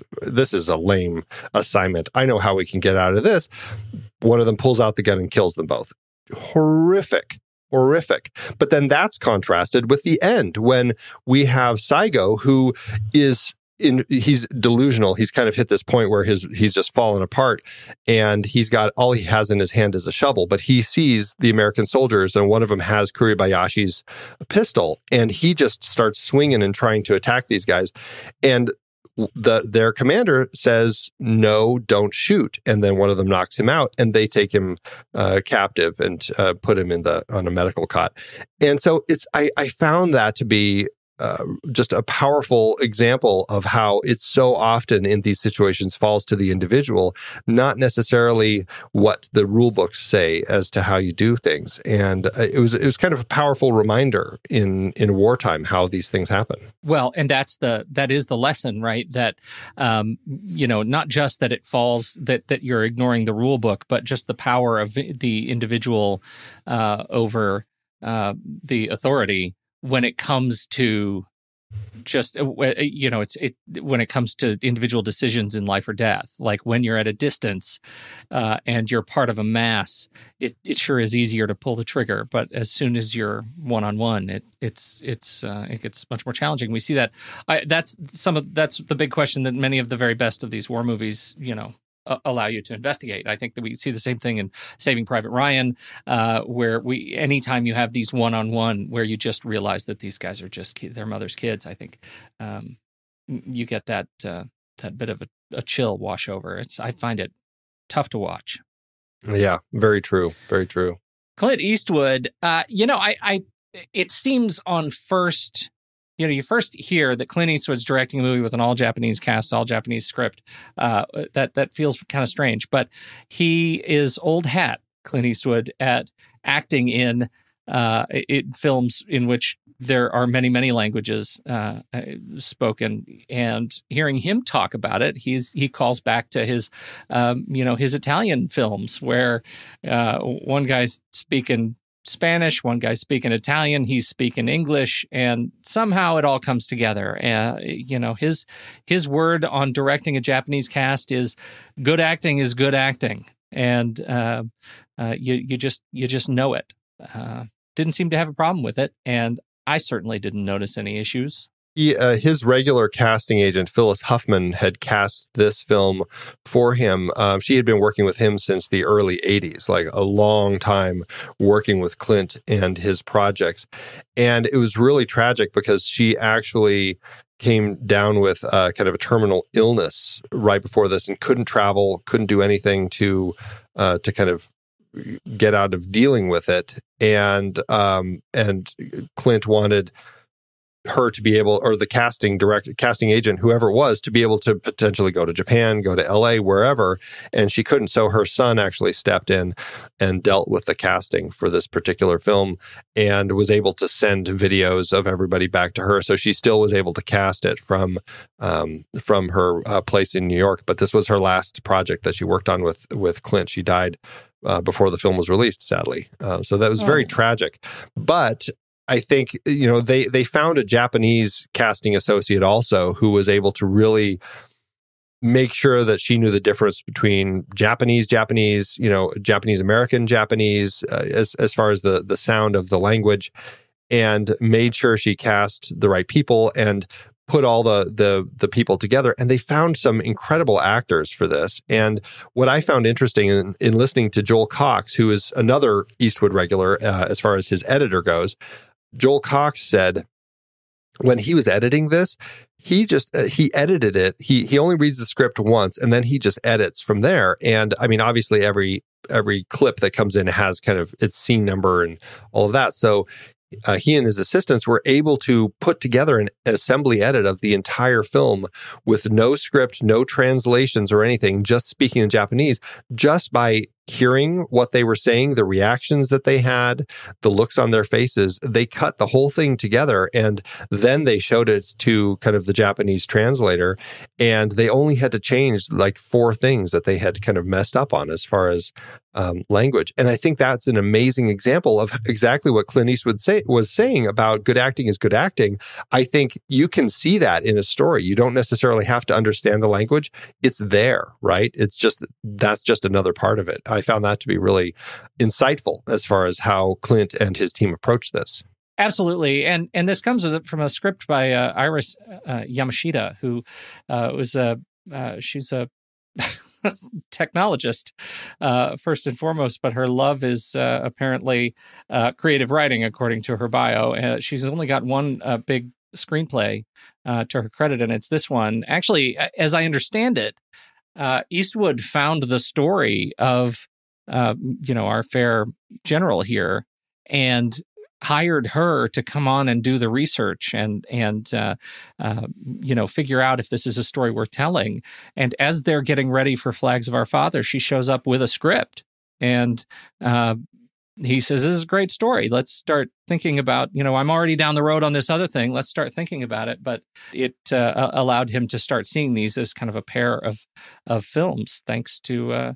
is a lame assignment. I know how we can get out of this. One of them pulls out the gun and kills them both. Horrific. But then that's contrasted with the end, when we have Saigo, who he's delusional. He's kind of hit this point where he's just fallen apart, and he's got all he has in his hand is a shovel, but he sees the American soldiers, and one of them has Kuribayashi's pistol, and he just starts swinging and trying to attack these guys. And their commander says, no, don't shoot. And then one of them knocks him out, and they take him captive and put him on a medical cot. And so I found that to be just a powerful example of how it's so often in these situations falls to the individual, not necessarily what the rule books say as to how you do things. And it was kind of a powerful reminder in wartime how these things happen. Well, and that is the lesson, right? That not just that it falls, that you're ignoring the rule book, but just the power of the individual over the authority. When it comes to when it comes to individual decisions in life or death, like when you're at a distance and you're part of a mass, it sure is easier to pull the trigger. But as soon as you're one-on-one, it gets much more challenging. We see that. That's the big question that many of the very best of these war movies, allow you to investigate. I think that we see the same thing in Saving Private Ryan, where anytime you have these one-on-one where you just realize that these guys are just their mother's kids, I think you get that bit of a chill wash over. I find it tough to watch. Yeah, very true. Very true. Clint Eastwood, it seems on first... you first hear that Clint Eastwood's directing a movie with an all-Japanese cast, all-Japanese script. That feels kind of strange. But he is old hat, Clint Eastwood, at acting in films in which there are many, many languages spoken. And hearing him talk about it, he calls back to his Italian films where one guy's speaking Spanish, one guy's speaking Italian, he's speaking English, and somehow it all comes together. His word on directing a Japanese cast is good acting is good acting, and you just know it. Didn't seem to have a problem with it, and I certainly didn't notice any issues. His regular casting agent, Phyllis Huffman, had cast this film for him. She had been working with him since the early 80s, like a long time working with Clint and his projects. And it was really tragic because she actually came down with kind of a terminal illness right before this and couldn't travel, couldn't do anything to kind of get out of dealing with it. And Clint wanted her to be able, or the casting agent, whoever it was, to be able to potentially go to Japan, go to LA, wherever, and she couldn't. So her son actually stepped in and dealt with the casting for this particular film and was able to send videos of everybody back to her. So she still was able to cast it from her place in New York. But this was her last project that she worked on with Clint. She died before the film was released, sadly. So that was very tragic. But I think, they found a Japanese casting associate also who was able to really make sure that she knew the difference between Japanese, Japanese American Japanese, as far as the sound of the language, and made sure she cast the right people and put all the people together. And they found some incredible actors for this. And what I found interesting in listening to Joel Cox, who is another Eastwood regular as far as his editor goes, Joel Cox said when he was editing this, he edited it. He only reads the script once, and then he just edits from there. And I mean, obviously every clip that comes in has kind of its scene number and all of that. So he and his assistants were able to put together an assembly edit of the entire film with no script, no translations or anything, just speaking in Japanese, just by hearing what they were saying, the reactions that they had, the looks on their faces. They cut the whole thing together, and then they showed it to kind of the Japanese translator, and they only had to change like 4 things that they had kind of messed up on as far as language. And I think that's an amazing example of exactly what Clint Eastwood was saying about good acting is good acting. I think you can see that in a story. You don't necessarily have to understand the language. It's there, right? That's just another part of it. I found that to be really insightful as far as how Clint and his team approached this. Absolutely. And this comes from a script by Iris Yamashita, who she's a technologist, first and foremost, but her love is apparently creative writing, according to her bio. She's only got one big screenplay to her credit, and it's this one. Actually, as I understand it, Eastwood found the story of, our fair general here and hired her to come on and do the research and figure out if this is a story worth telling. And as they're getting ready for Flags of Our Father, she shows up with a script. And he says, this is a great story. Let's start thinking about, I'm already down the road on this other thing. Let's start thinking about it. But it allowed him to start seeing these as kind of a pair of films, thanks to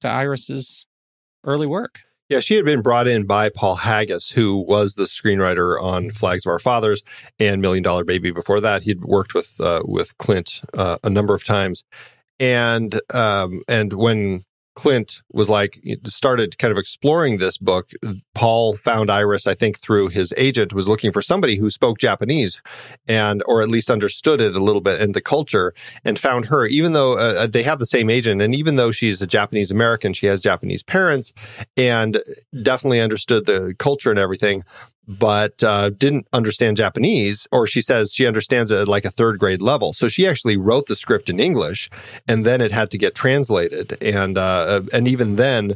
Iris's early work. Yeah, she had been brought in by Paul Haggis, who was the screenwriter on Flags of Our Fathers and $1 Million Baby before that. He'd worked with Clint a number of times. And when Clint started kind of exploring this book, Paul found Iris, I think, through his agent, was looking for somebody who spoke Japanese or at least understood it a little bit and the culture, and found her, even though they have the same agent. And even though she's a Japanese American, she has Japanese parents and definitely understood the culture and everything, but didn't understand Japanese, or she says she understands it at like a 3rd grade level. So she actually wrote the script in English, and then it had to get translated. And even then,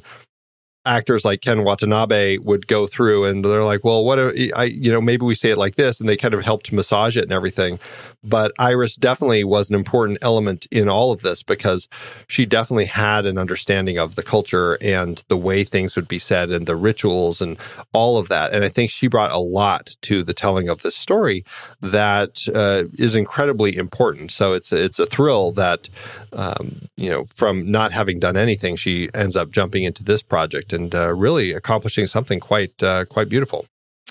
actors like Ken Watanabe would go through and they're like, well, maybe we say it like this, and they kind of helped massage it and everything. But Iris definitely was an important element in all of this because she definitely had an understanding of the culture and the way things would be said and the rituals and all of that. And I think she brought a lot to the telling of this story that is incredibly important. So it's a thrill that, from not having done anything, she ends up jumping into this project and really accomplishing something quite beautiful.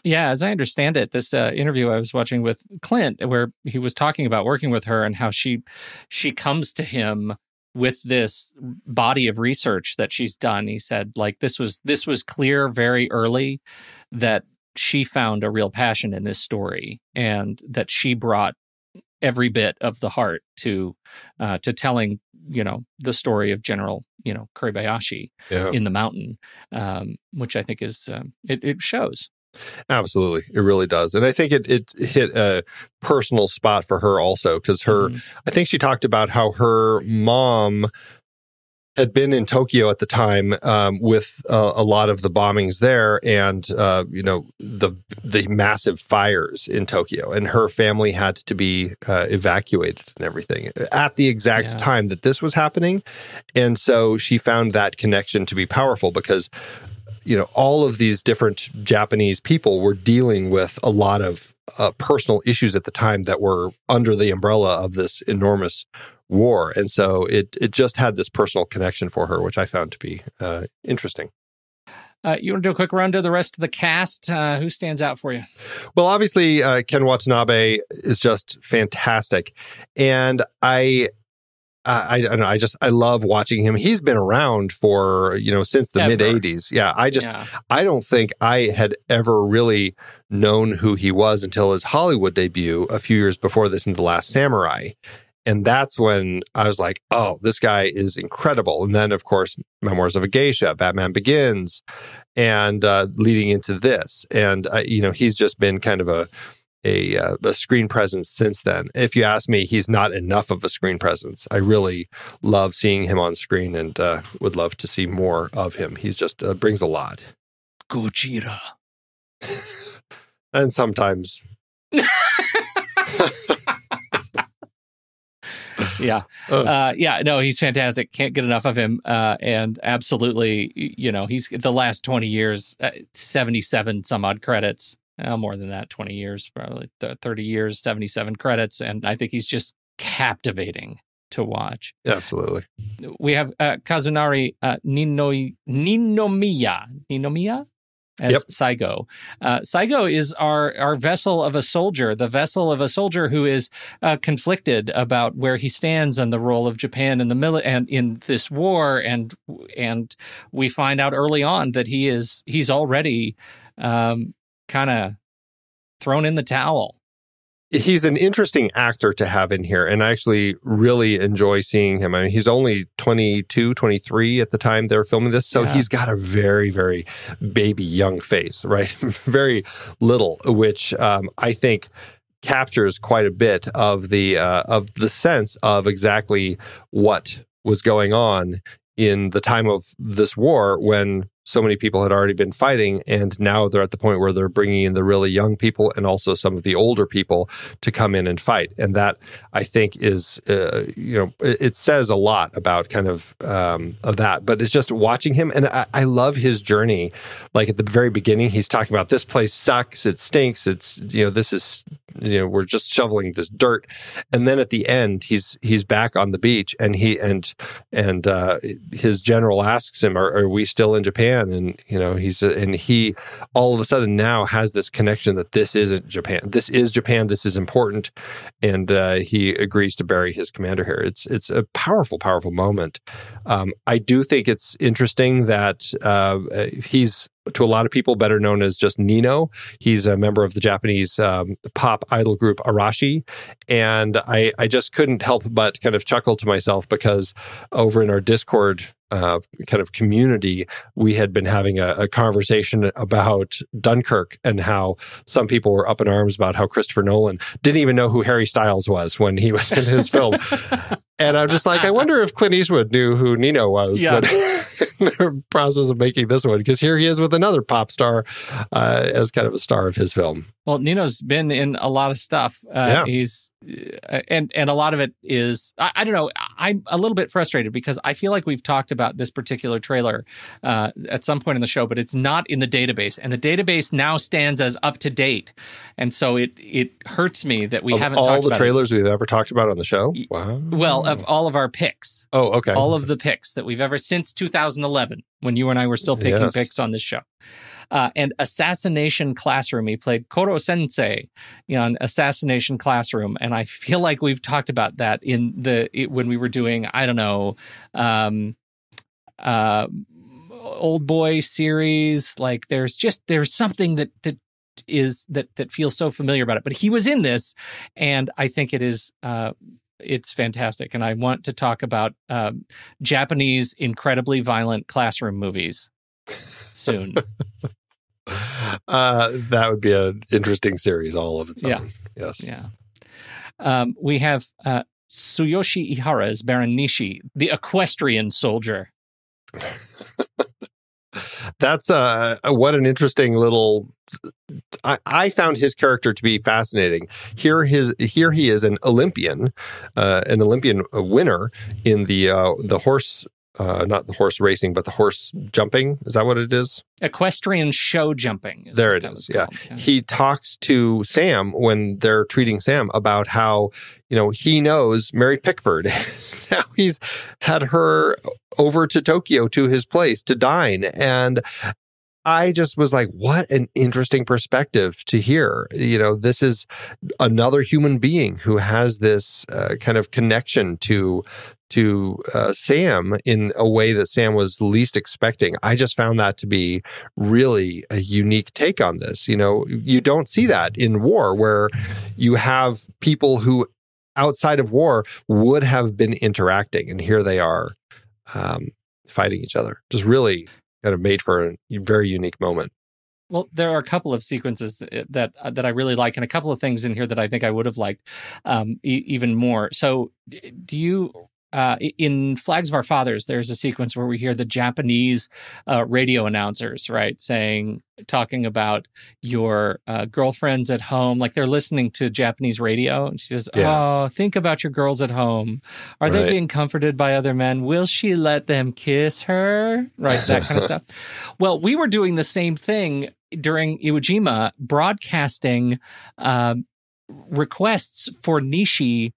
Yeah, as I understand it, this interview I was watching with Clint, where he was talking about working with her and how she comes to him with this body of research that she's done. He said, like, this was clear very early that she found a real passion in this story, and that she brought every bit of the heart to telling, the story of General, Kuribayashi in the mountain, which I think is it shows. Absolutely. It really does. And I think it hit a personal spot for her also, because I think she talked about how her mom had been in Tokyo at the time with a lot of the bombings there and, the massive fires in Tokyo. And her family had to be evacuated and everything at the exact time that this was happening. And so she found that connection to be powerful because all of these different Japanese people were dealing with a lot of personal issues at the time that were under the umbrella of this enormous war. And so it just had this personal connection for her, which I found to be interesting. You want to do a quick run to the rest of the cast? Who stands out for you? Well, obviously, Ken Watanabe is just fantastic. And I I don't know. I love watching him. He's been around for, since the mid 80s. Yeah. I don't think I had ever really known who he was until his Hollywood debut a few years before this in The Last Samurai. And that's when I was like, oh, this guy is incredible. And then, of course, Memoirs of a Geisha, Batman Begins, and leading into this. And, he's just been kind of a screen presence since then. If you ask me, he's not enough of a screen presence. I really love seeing him on screen and would love to see more of him. He's just brings a lot. Gojira. And sometimes... Yeah. No, he's fantastic. Can't get enough of him. And absolutely, he's the last 20 years, 77 some odd credits, more than that, 20 years, probably 30 years, 77 credits. And I think he's just captivating to watch. Yeah, absolutely. We have Kazunari Ninomiya as Saigo. Saigo is our vessel of a soldier, the vessel of a soldier who is conflicted about where he stands and the role of Japan in the and in this war, and we find out early on that he's already kind of thrown in the towel. He's an interesting actor to have in here, and I actually really enjoy seeing him. I mean, he's only 22, 23 at the time they're filming this, so he's got a very, very baby young face, right? Very little, which I think captures quite a bit of the sense of exactly what was going on in the time of this war when so many people had already been fighting, and now they're at the point where they're bringing in the really young people and also some of the older people to come in and fight. And that, I think, is, it says a lot about kind of that. But it's just watching him, and I love his journey. Like at the very beginning, he's talking about this place sucks, it stinks, it's, this is, we're just shoveling this dirt. And then at the end, he's back on the beach, and his general asks him, are we still in Japan? And he all of a sudden now has this connection that this isn't Japan. This is Japan. This is important, and he agrees to bury his commander here. It's a powerful, powerful moment. I do think it's interesting that he's, to a lot of people, better known as just Nino. He's a member of the Japanese pop idol group Arashi. And I just couldn't help but kind of chuckle to myself because over in our Discord kind of community, we had been having a conversation about Dunkirk and how some people were up in arms about how Christopher Nolan didn't even know who Harry Styles was when he was in his film. And I'm just like, I wonder if Clint Eastwood knew who Nino was when in the process of making this one, because here he is with another pop star as kind of a star of his film. Well, Nino's been in a lot of stuff. He's and a lot of it is, I don't know, I'm a little bit frustrated because I feel like we've talked about this particular trailer at some point in the show, but it's not in the database. And the database now stands as up to date. And so it hurts me that we haven't talked about all the trailers we've ever talked about on the show? Wow. Well, of all of our picks. Oh, okay. All of the picks that we've ever, since 2011, when you and I were still picking picks on this show. And Assassination Classroom, he played Koro Sensei on Assassination Classroom, and I feel like we've talked about that when we were doing, I don't know, Old Boy series. Like there's something that feels so familiar about it. But he was in this, and I think it is. It's fantastic, and I want to talk about Japanese incredibly violent classroom movies soon. That would be an interesting series all of its own. Yes. Yeah. We have Tsuyoshi Ihara as Baron Nishi, the equestrian soldier. That's what an interesting little. I found his character to be fascinating. Here he is, an Olympian winner in the horse. Not the horse racing, but the horse jumping. Is that what it is? Equestrian show jumping. There it is. Yeah. He talks to Sam when they're treating Sam about how, he knows Mary Pickford. Now he's had her over to Tokyo to his place to dine. And I just was like, what an interesting perspective to hear. This is another human being who has this kind of connection to Sam in a way that Sam was least expecting. I just found that to be really a unique take on this. You don't see that in war, where you have people who outside of war would have been interacting, and here they are fighting each other. Just really kind of made for a very unique moment. Well, there are a couple of sequences that I really like, and a couple of things in here that I think I would have liked even more. So, do you? In Flags of Our Fathers, there's a sequence where we hear the Japanese radio announcers, right, talking about your girlfriends at home, like they're listening to Japanese radio. And she says, "Oh, think about your girls at home. Are they being comforted by other men? Will she let them kiss her?" Right, that kind of stuff. Well, we were doing the same thing during Iwo Jima, broadcasting requests for Nishi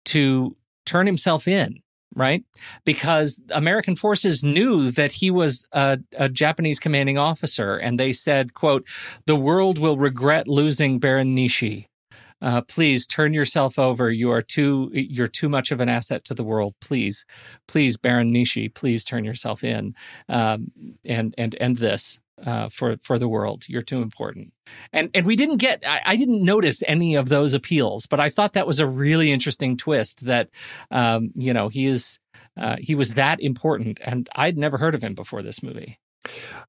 to turn himself in, right? Because American forces knew that he was a Japanese commanding officer, and they said, quote, "The world will regret losing Baron Nishi. Please turn yourself over. You're too much of an asset to the world. Please, Baron Nishi, please turn yourself in and end this. For the world. You're too important." And we didn't get, I didn't notice any of those appeals, but I thought that was a really interesting twist that, he was that important, and I'd never heard of him before this movie.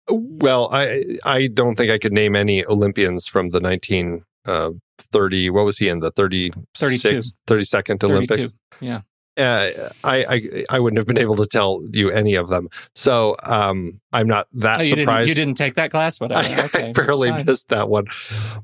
Well, I don't think I could name any Olympians from the 1930, what was he in, the 32nd Olympics? 32, yeah. I wouldn't have been able to tell you any of them. So I'm not that surprised. You didn't take that class? Whatever. I barely missed that one.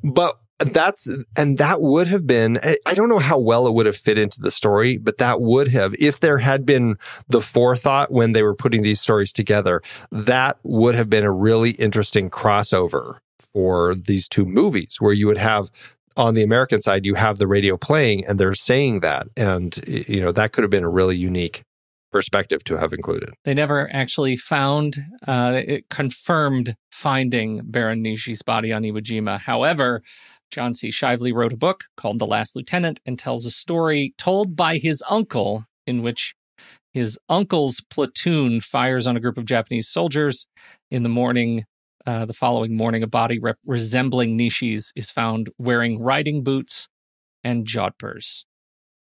But that would have been, I don't know how well it would have fit into the story, but that would have, if there had been the forethought when they were putting these stories together, that would have been a really interesting crossover for these two movies, where you would have, on the American side, you have the radio playing and they're saying that. And, that could have been a really unique perspective to have included. They never actually confirmed finding Baron Nishi's body on Iwo Jima. However, John C. Shively wrote a book called The Last Lieutenant and tells a story told by his uncle, in which his uncle's platoon fires on a group of Japanese soldiers. In the morning, the following morning, a body resembling Nishi's is found wearing riding boots and jodhpurs.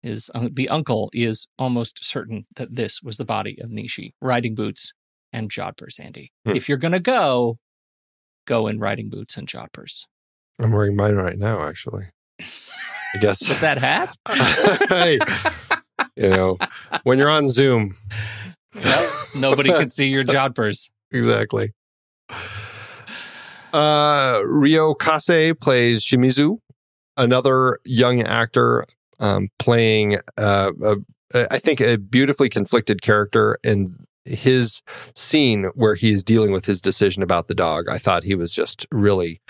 The uncle is almost certain that this was the body of Nishi. Riding boots and jodhpurs, Andy. If you're going to go in riding boots and jodhpurs. I'm wearing mine right now, actually. I guess. With that hat? Hey, when you're on Zoom. Nobody can see your jodhpurs. Exactly. Ryô Kase plays Shimizu, another young actor playing, I think, a beautifully conflicted character. In his scene where he is dealing with his decision about the dog, I thought he was just really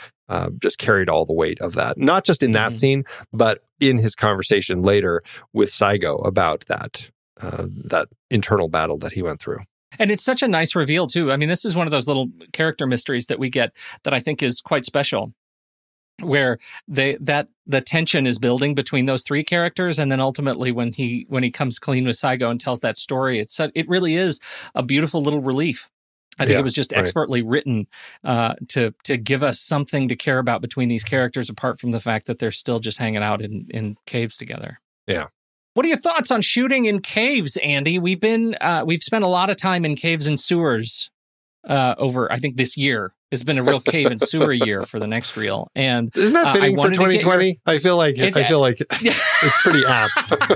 just carried all the weight of that. Not just in that scene, but in his conversation later with Saigo about that internal battle that he went through. And it's such a nice reveal, too. I mean, this is one of those little character mysteries that we get that I think is quite special, where the tension is building between those three characters, and then ultimately when he comes clean with Saigo and tells that story, it really is a beautiful little relief. I think it was just expertly written to give us something to care about between these characters, apart from the fact that they're still just hanging out in caves together. Yeah. What are your thoughts on shooting in caves, Andy? We've spent a lot of time in caves and sewers over, I think, this year. It's been a real cave and sewer year for the next reel. And isn't that fitting for 2020? I feel like it's pretty apt.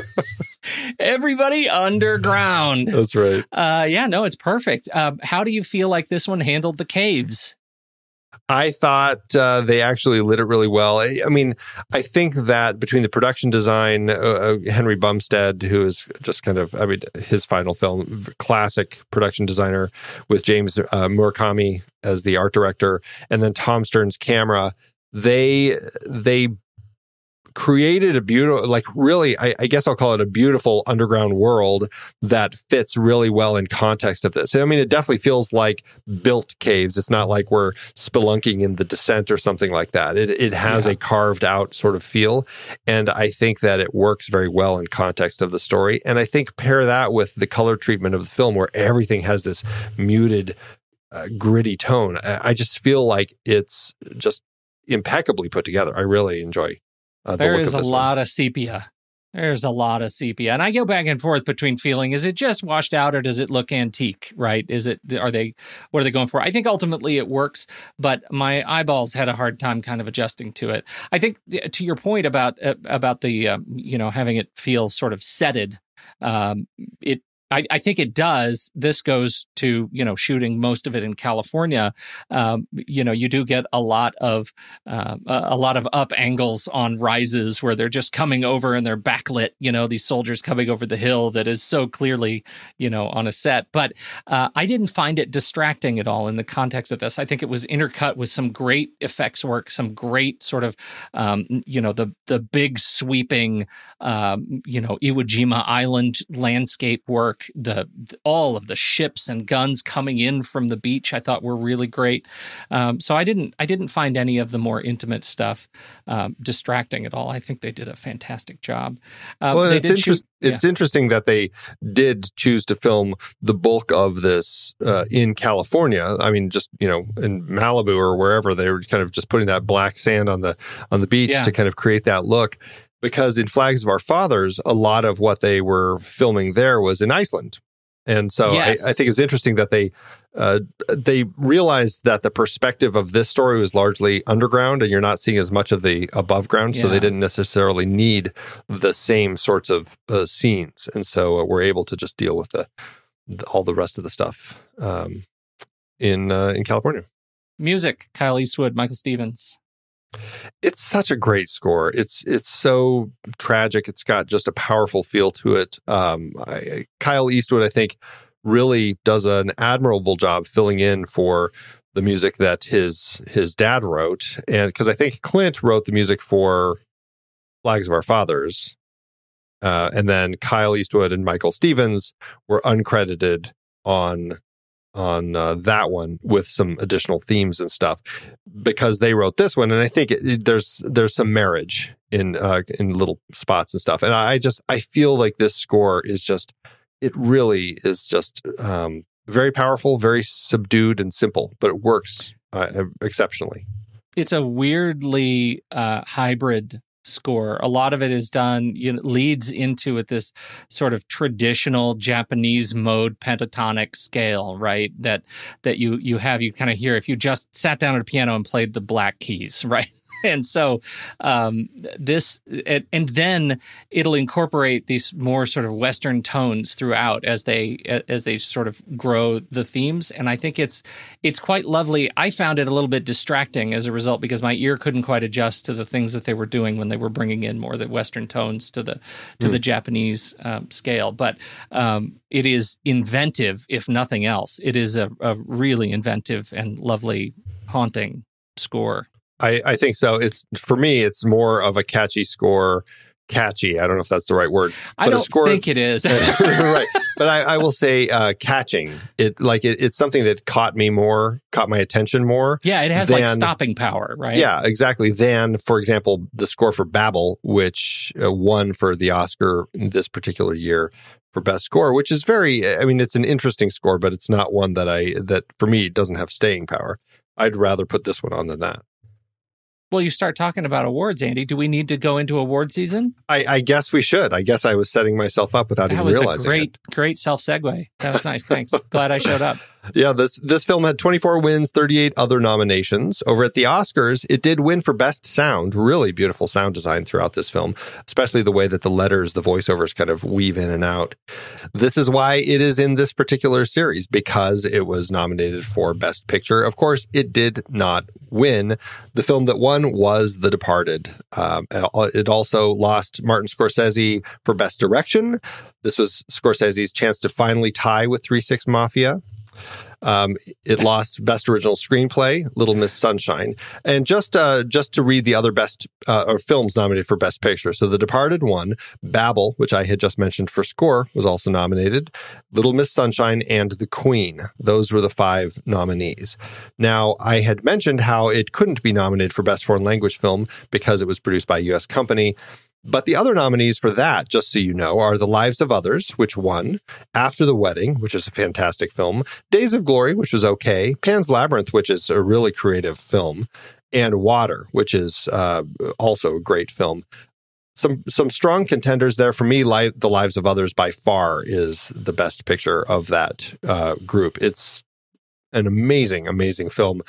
Everybody underground. That's right. It's perfect. How do you feel like this one handled the caves? I thought they actually lit it really well. I mean, I think that between the production design, Henry Bumstead, who is just kind of, his final film, classic production designer, with James Murakami as the art director, and then Tom Stern's camera, they created a beautiful, like really, I guess I'll call it a beautiful underground world that fits really well in context of this. I mean, it definitely feels like built caves. It's not like we're spelunking in the descent or something like that. It has a carved out sort of feel. And I think that it works very well in context of the story. And I think pair that with the color treatment of the film where everything has this muted, gritty tone. I just feel like it's just impeccably put together. I really enjoy there is a lot of sepia. There's a lot of sepia. And I go back and forth between feeling, is it just washed out or does it look antique, right? What are they going for? I think ultimately it works, but my eyeballs had a hard time kind of adjusting to it. I think to your point about the, having it feel sort of setted, I think it does. This goes to, shooting most of it in California. You do get a lot of up angles on rises where they're just coming over and they're backlit, these soldiers coming over the hill that is so clearly, on a set. But I didn't find it distracting at all in the context of this. I think it was intercut with some great effects work, some great sort of, the big sweeping, Iwo Jima island landscape work. All of the ships and guns coming in from the beach I thought were really great. So I didn't find any of the more intimate stuff distracting at all. I think they did a fantastic job. It's interesting that they did choose to film the bulk of this in California. I mean, just in Malibu or wherever, they were kind of just putting that black sand on the beach to kind of create that look. Because in Flags of Our Fathers, a lot of what they were filming there was in Iceland. And so I think it's interesting that they realized that the perspective of this story was largely underground and you're not seeing as much of the above ground. So they didn't necessarily need the same sorts of scenes. And so we're able to just deal with all the rest of the stuff in California. Music, Kyle Eastwood, Michael Stevens. It's such a great score. It's so tragic. It's got just a powerful feel to it. Kyle Eastwood, I think, really does an admirable job filling in for the music that his dad wrote. And because I think Clint wrote the music for Flags of Our Fathers. And then Kyle Eastwood and Michael Stevens were uncredited on that one with some additional themes and stuff because they wrote this one. And I think there's some marriage in little spots and stuff. And I feel like this score is it really is just very powerful, very subdued and simple, but it works exceptionally. It's a weirdly hybrid score. A lot of it is done, leads into this sort of traditional Japanese mode pentatonic scale, right? That you kind of hear if you just sat down at a piano and played the black keys, right? And so and then it'll incorporate these more sort of Western tones throughout as they sort of grow the themes. And I think it's quite lovely. I found it a little bit distracting as a result because my ear couldn't quite adjust to the things that they were doing when they were bringing in more of the Western tones to the Japanese scale. But it is inventive, if nothing else. It is a really inventive and lovely, haunting score. I think so. For me, it's more of a catchy score. Catchy. I don't know if that's the right word. I don't think it is. Right. But I will say catching. It's something that caught my attention more. Yeah, it has stopping power, right? Yeah, exactly. Than, for example, the score for Babel, which won for the Oscar this particular year for Best Score, which is it's an interesting score, but it's not one that for me doesn't have staying power. I'd rather put this one on than that. Well, you start talking about awards, Andy. Do we need to go into award season? I guess we should. I guess I was setting myself up without even realizing it. That was a great self-segue. That was nice. Thanks. Glad I showed up. Yeah, this film had 24 wins, 38 other nominations. Over at the Oscars, it did win for Best Sound. Really beautiful sound design throughout this film, especially the way that the voiceovers kind of weave in and out. This is why it is in this particular series, because it was nominated for Best Picture. Of course, it did not win. The film that won was The Departed. It also lost Martin Scorsese for Best Direction. This was Scorsese's chance to finally tie with 3 6 Mafia. It lost Best Original Screenplay, Little Miss Sunshine. And just to read the other best or films nominated for Best Picture. So The Departed won. Babel, which I had just mentioned for score, was also nominated. Little Miss Sunshine and The Queen. Those were the 5 nominees. Now, I had mentioned how it couldn't be nominated for Best Foreign Language Film because it was produced by a U.S. company. But the other nominees for that, just so you know, are The Lives of Others, which won, After the Wedding, which is a fantastic film, Days of Glory, which was okay, Pan's Labyrinth, which is a really creative film, and Water, which is also a great film. Some strong contenders there. For me, The Lives of Others by far is the best picture of that group. It's an amazing, amazing film.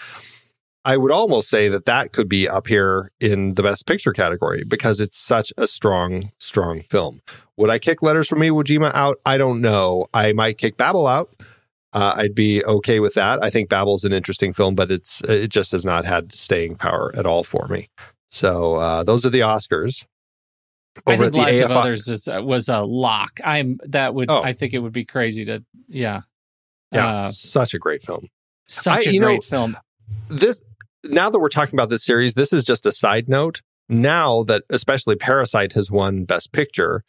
I would almost say that could be up here in the Best Picture category because it's such a strong, strong film. Would I kick Letters From Iwo Jima out? I don't know. I might kick Babel out. I'd be okay with that. I think Babel's an interesting film, but it just has not had staying power at all for me. So those are the Oscars. I think Lives of Others was a lock. I think it would be crazy to, yeah. Such a great film. Such a great film. Now that we're talking about this series, this is just a side note. Now that especially Parasite has won Best Picture,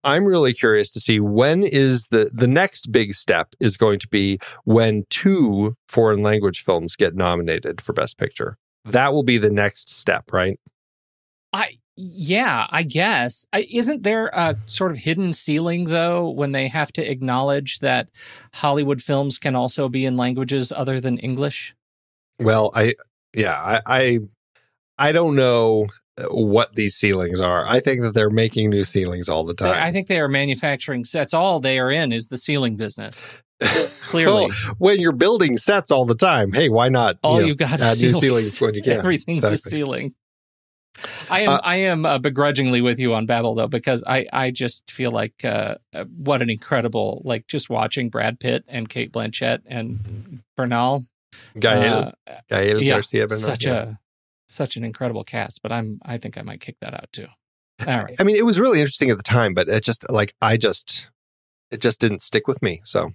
I'm really curious to see when is the next big step is going to be when 2 foreign language films get nominated for Best Picture. That will be the next step, right? I guess. Isn't there a sort of hidden ceiling, though, when they have to acknowledge that Hollywood films can also be in languages other than English? Well, I don't know what these ceilings are. I think that they're making new ceilings all the time. I think they are manufacturing sets. All they are in is the ceiling business. Clearly. Well, when you're building sets all the time, hey, why not? You've got add new ceilings when you can. Everything's a ceiling. I am begrudgingly with you on Babel, though, because I just feel like what an incredible, like just watching Brad Pitt and Cate Blanchett and Bernal. Gael Garcia Bernal. Such an incredible cast, but I think I might kick that out too. All right. I mean, it was really interesting at the time, but it just didn't stick with me. So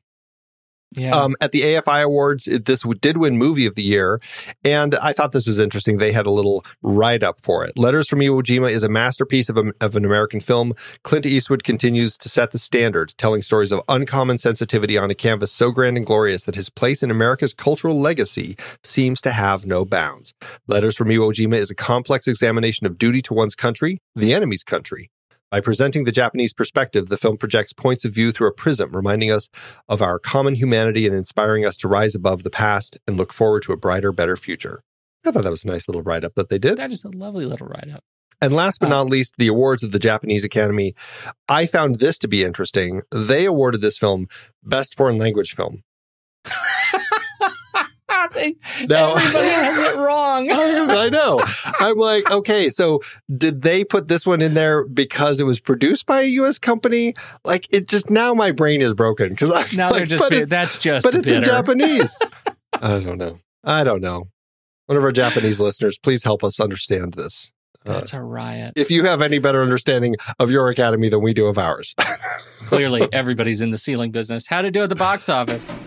yeah. At the AFI Awards, this did win Movie of the Year, and I thought this was interesting. They had a little write-up for it. Letters from Iwo Jima is a masterpiece of an American film. Clint Eastwood continues to set the standard, telling stories of uncommon sensitivity on a canvas so grand and glorious that his place in America's cultural legacy seems to have no bounds. Letters from Iwo Jima is a complex examination of duty to one's country, the enemy's country. By presenting the Japanese perspective, the film projects points of view through a prism, reminding us of our common humanity and inspiring us to rise above the past and look forward to a brighter, better future. I thought that was a nice little write-up that they did. That is a lovely little write-up. And last but not least, the awards of the Japanese Academy. I found this to be interesting. They awarded this film Best Foreign Language Film. Everybody has it wrong. I know. I'm like, okay, so did they put this one in there because it was produced by a U.S. company? Like, it just, now my brain is broken because I'm now like, but it's in Japanese. I don't know. One of our Japanese listeners, please help us understand this. That's a riot. If you have any better understanding of your academy than we do of ours. Clearly, everybody's in the ceiling business. How to do at the box office.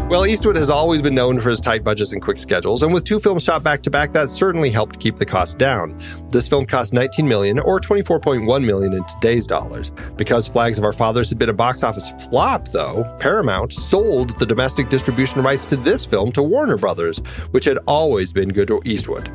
Well, Eastwood has always been known for his tight budgets and quick schedules, and with 2 films shot back-to-back, that certainly helped keep the cost down. This film cost $19 million, or $24.1 million in today's dollars. Because Flags of Our Fathers had been a box office flop, though, Paramount sold the domestic distribution rights to this film to Warner Brothers, which had always been good to Eastwood.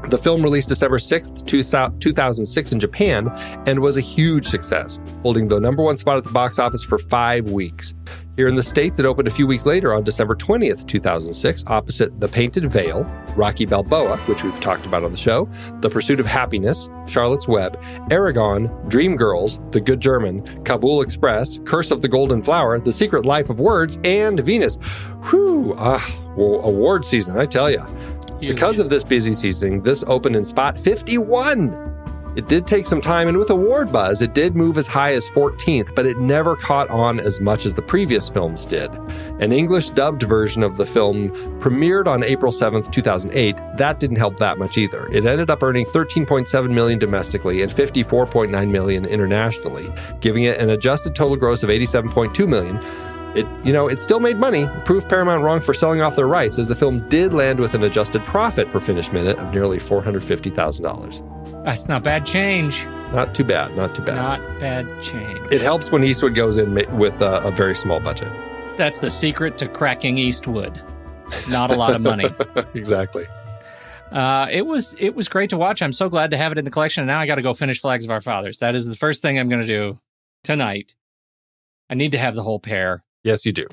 The film released December 6th, 2006 in Japan and was a huge success, holding the #1 spot at the box office for 5 weeks. Here in the States, it opened a few weeks later on December 20th, 2006, opposite The Painted Veil, Rocky Balboa, which we've talked about on the show, The Pursuit of Happiness, Charlotte's Web, Aragon, Dreamgirls, The Good German, Kabul Express, Curse of the Golden Flower, The Secret Life of Words, and Venus. Award season, I tell you. Because of this busy season, this opened in spot 51. It did take some time, and with award buzz, it did move as high as 14th, but it never caught on as much as the previous films did. An English-dubbed version of the film premiered on April 7th, 2008. That didn't help that much either. It ended up earning $13.7 million domestically and $54.9 million internationally, giving it an adjusted total gross of $87.2 million. It still made money, proved Paramount wrong for selling off their rights, as the film did land with an adjusted profit per finished minute of nearly $450,000. That's not bad change. Not too bad. Not bad change. It helps when Eastwood goes in with a very small budget. That's the secret to cracking Eastwood. Not a lot of money. Exactly. It was great to watch. I'm so glad to have it in the collection. And now I got to go finish Flags of Our Fathers. That is the first thing I'm going to do tonight. I need to have the whole pair. Yes, you do.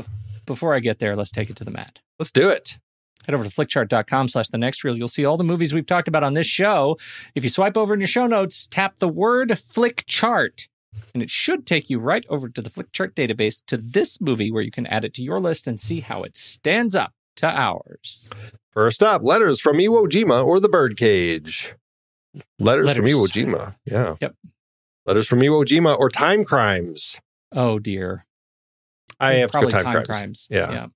Before I get there, let's take it to the mat. Let's do it. Head over to flickchart.com/thenextreel. You'll see all the movies we've talked about on this show. If you swipe over in your show notes, tap the word Flick Chart, and it should take you right over to the Flick Chart database to this movie where you can add it to your list and see how it stands up to ours. First up, Letters from Iwo Jima or The Birdcage. Letters from Iwo Jima. Yeah. Yep. Letters from Iwo Jima or Time Crimes. Oh, dear. I have to go Time Crimes. Yeah.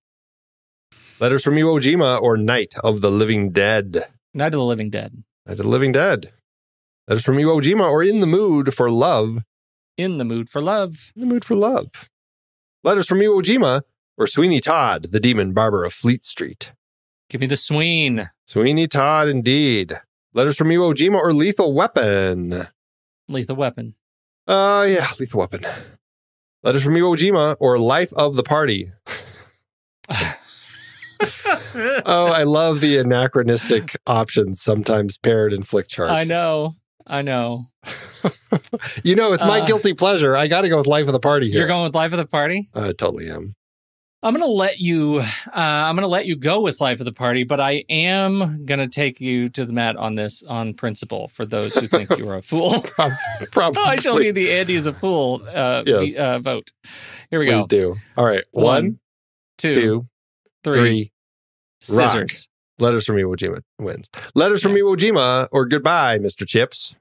Letters from Iwo Jima or Night of the Living Dead. Night of the Living Dead. Night of the Living Dead. Letters from Iwo Jima or In the Mood for Love. In the Mood for Love. In the Mood for Love. Letters from Iwo Jima or Sweeney Todd, the Demon Barber of Fleet Street. Give me the Sween. Sweeney Todd, indeed. Letters from Iwo Jima or Lethal Weapon. Lethal Weapon. Yeah, Lethal Weapon. Letters from Iwo Jima or Life of the Party. Oh, I love the anachronistic options sometimes paired in Flick Chart. I know. It's my guilty pleasure. I got to go with Life of the Party here. You're going with Life of the Party? I totally am. I'm going to let you go with Life of the Party, but I am going to take you to the mat on this on principle for those who think you're a fool. Probably. I shall be the Andy is a fool vote. Here we go. Please do. All right. One, two, three. Scissors. Rock. Letters from Iwo Jima wins. Letters from Iwo Jima or Goodbye, Mr. Chips.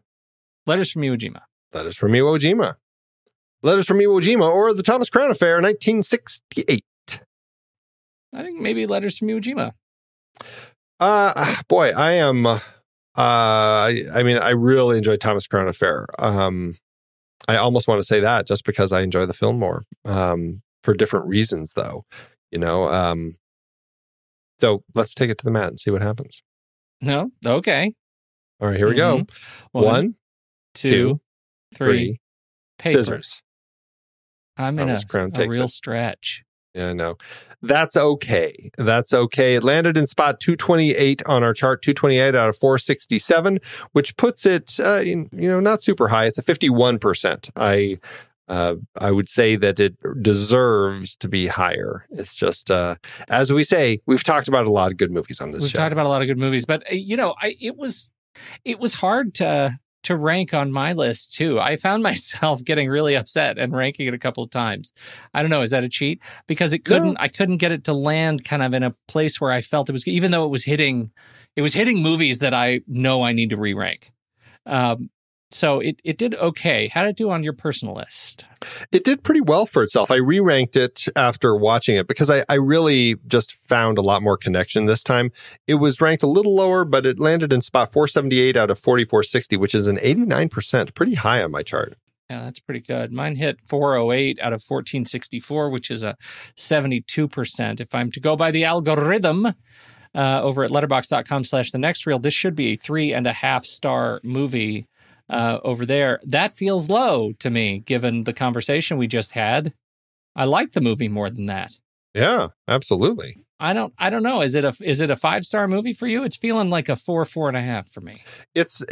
Letters from Iwo Jima. Letters from Iwo Jima. Letters from Iwo Jima or The Thomas Crown Affair, 1968. I think maybe Letters from Iwo Jima. Boy, I am. I really enjoyed Thomas Crown Affair. I almost want to say that just because I enjoy the film more. For different reasons, though. So let's take it to the mat and see what happens. No? Okay. All right, here we go. One, two, three. Paper. Scissors. I'm in a real stretch. Yeah, I know. That's okay. It landed in spot 228 on our chart, 228 out of 467, which puts it, not super high. It's a 51%. I would say that it deserves to be higher. It's just, as we say, we've talked about a lot of good movies on this show. We've talked about a lot of good movies, but it was hard to rank on my list too. I found myself getting really upset and ranking it a couple of times. I don't know, is that a cheat? Because I couldn't get it to land kind of in a place where I felt it was, even though it was hitting movies that I know I need to re-rank. So it did okay. How did it do on your personal list? It did pretty well for itself. I re-ranked it after watching it because I really just found a lot more connection this time. It was ranked a little lower, but it landed in spot 478 out of 4460, which is an 89%, pretty high on my chart. Yeah, that's pretty good. Mine hit 408 out of 1464, which is a 72%. If I'm to go by the algorithm over at letterboxd.com/thenextreel, this should be a 3.5 star movie. Over there, that feels low to me, given the conversation we just had. I like the movie more than that. Yeah, absolutely. I don't know. Is it a 5-star movie for you? It's feeling like a 4.5 for me. It's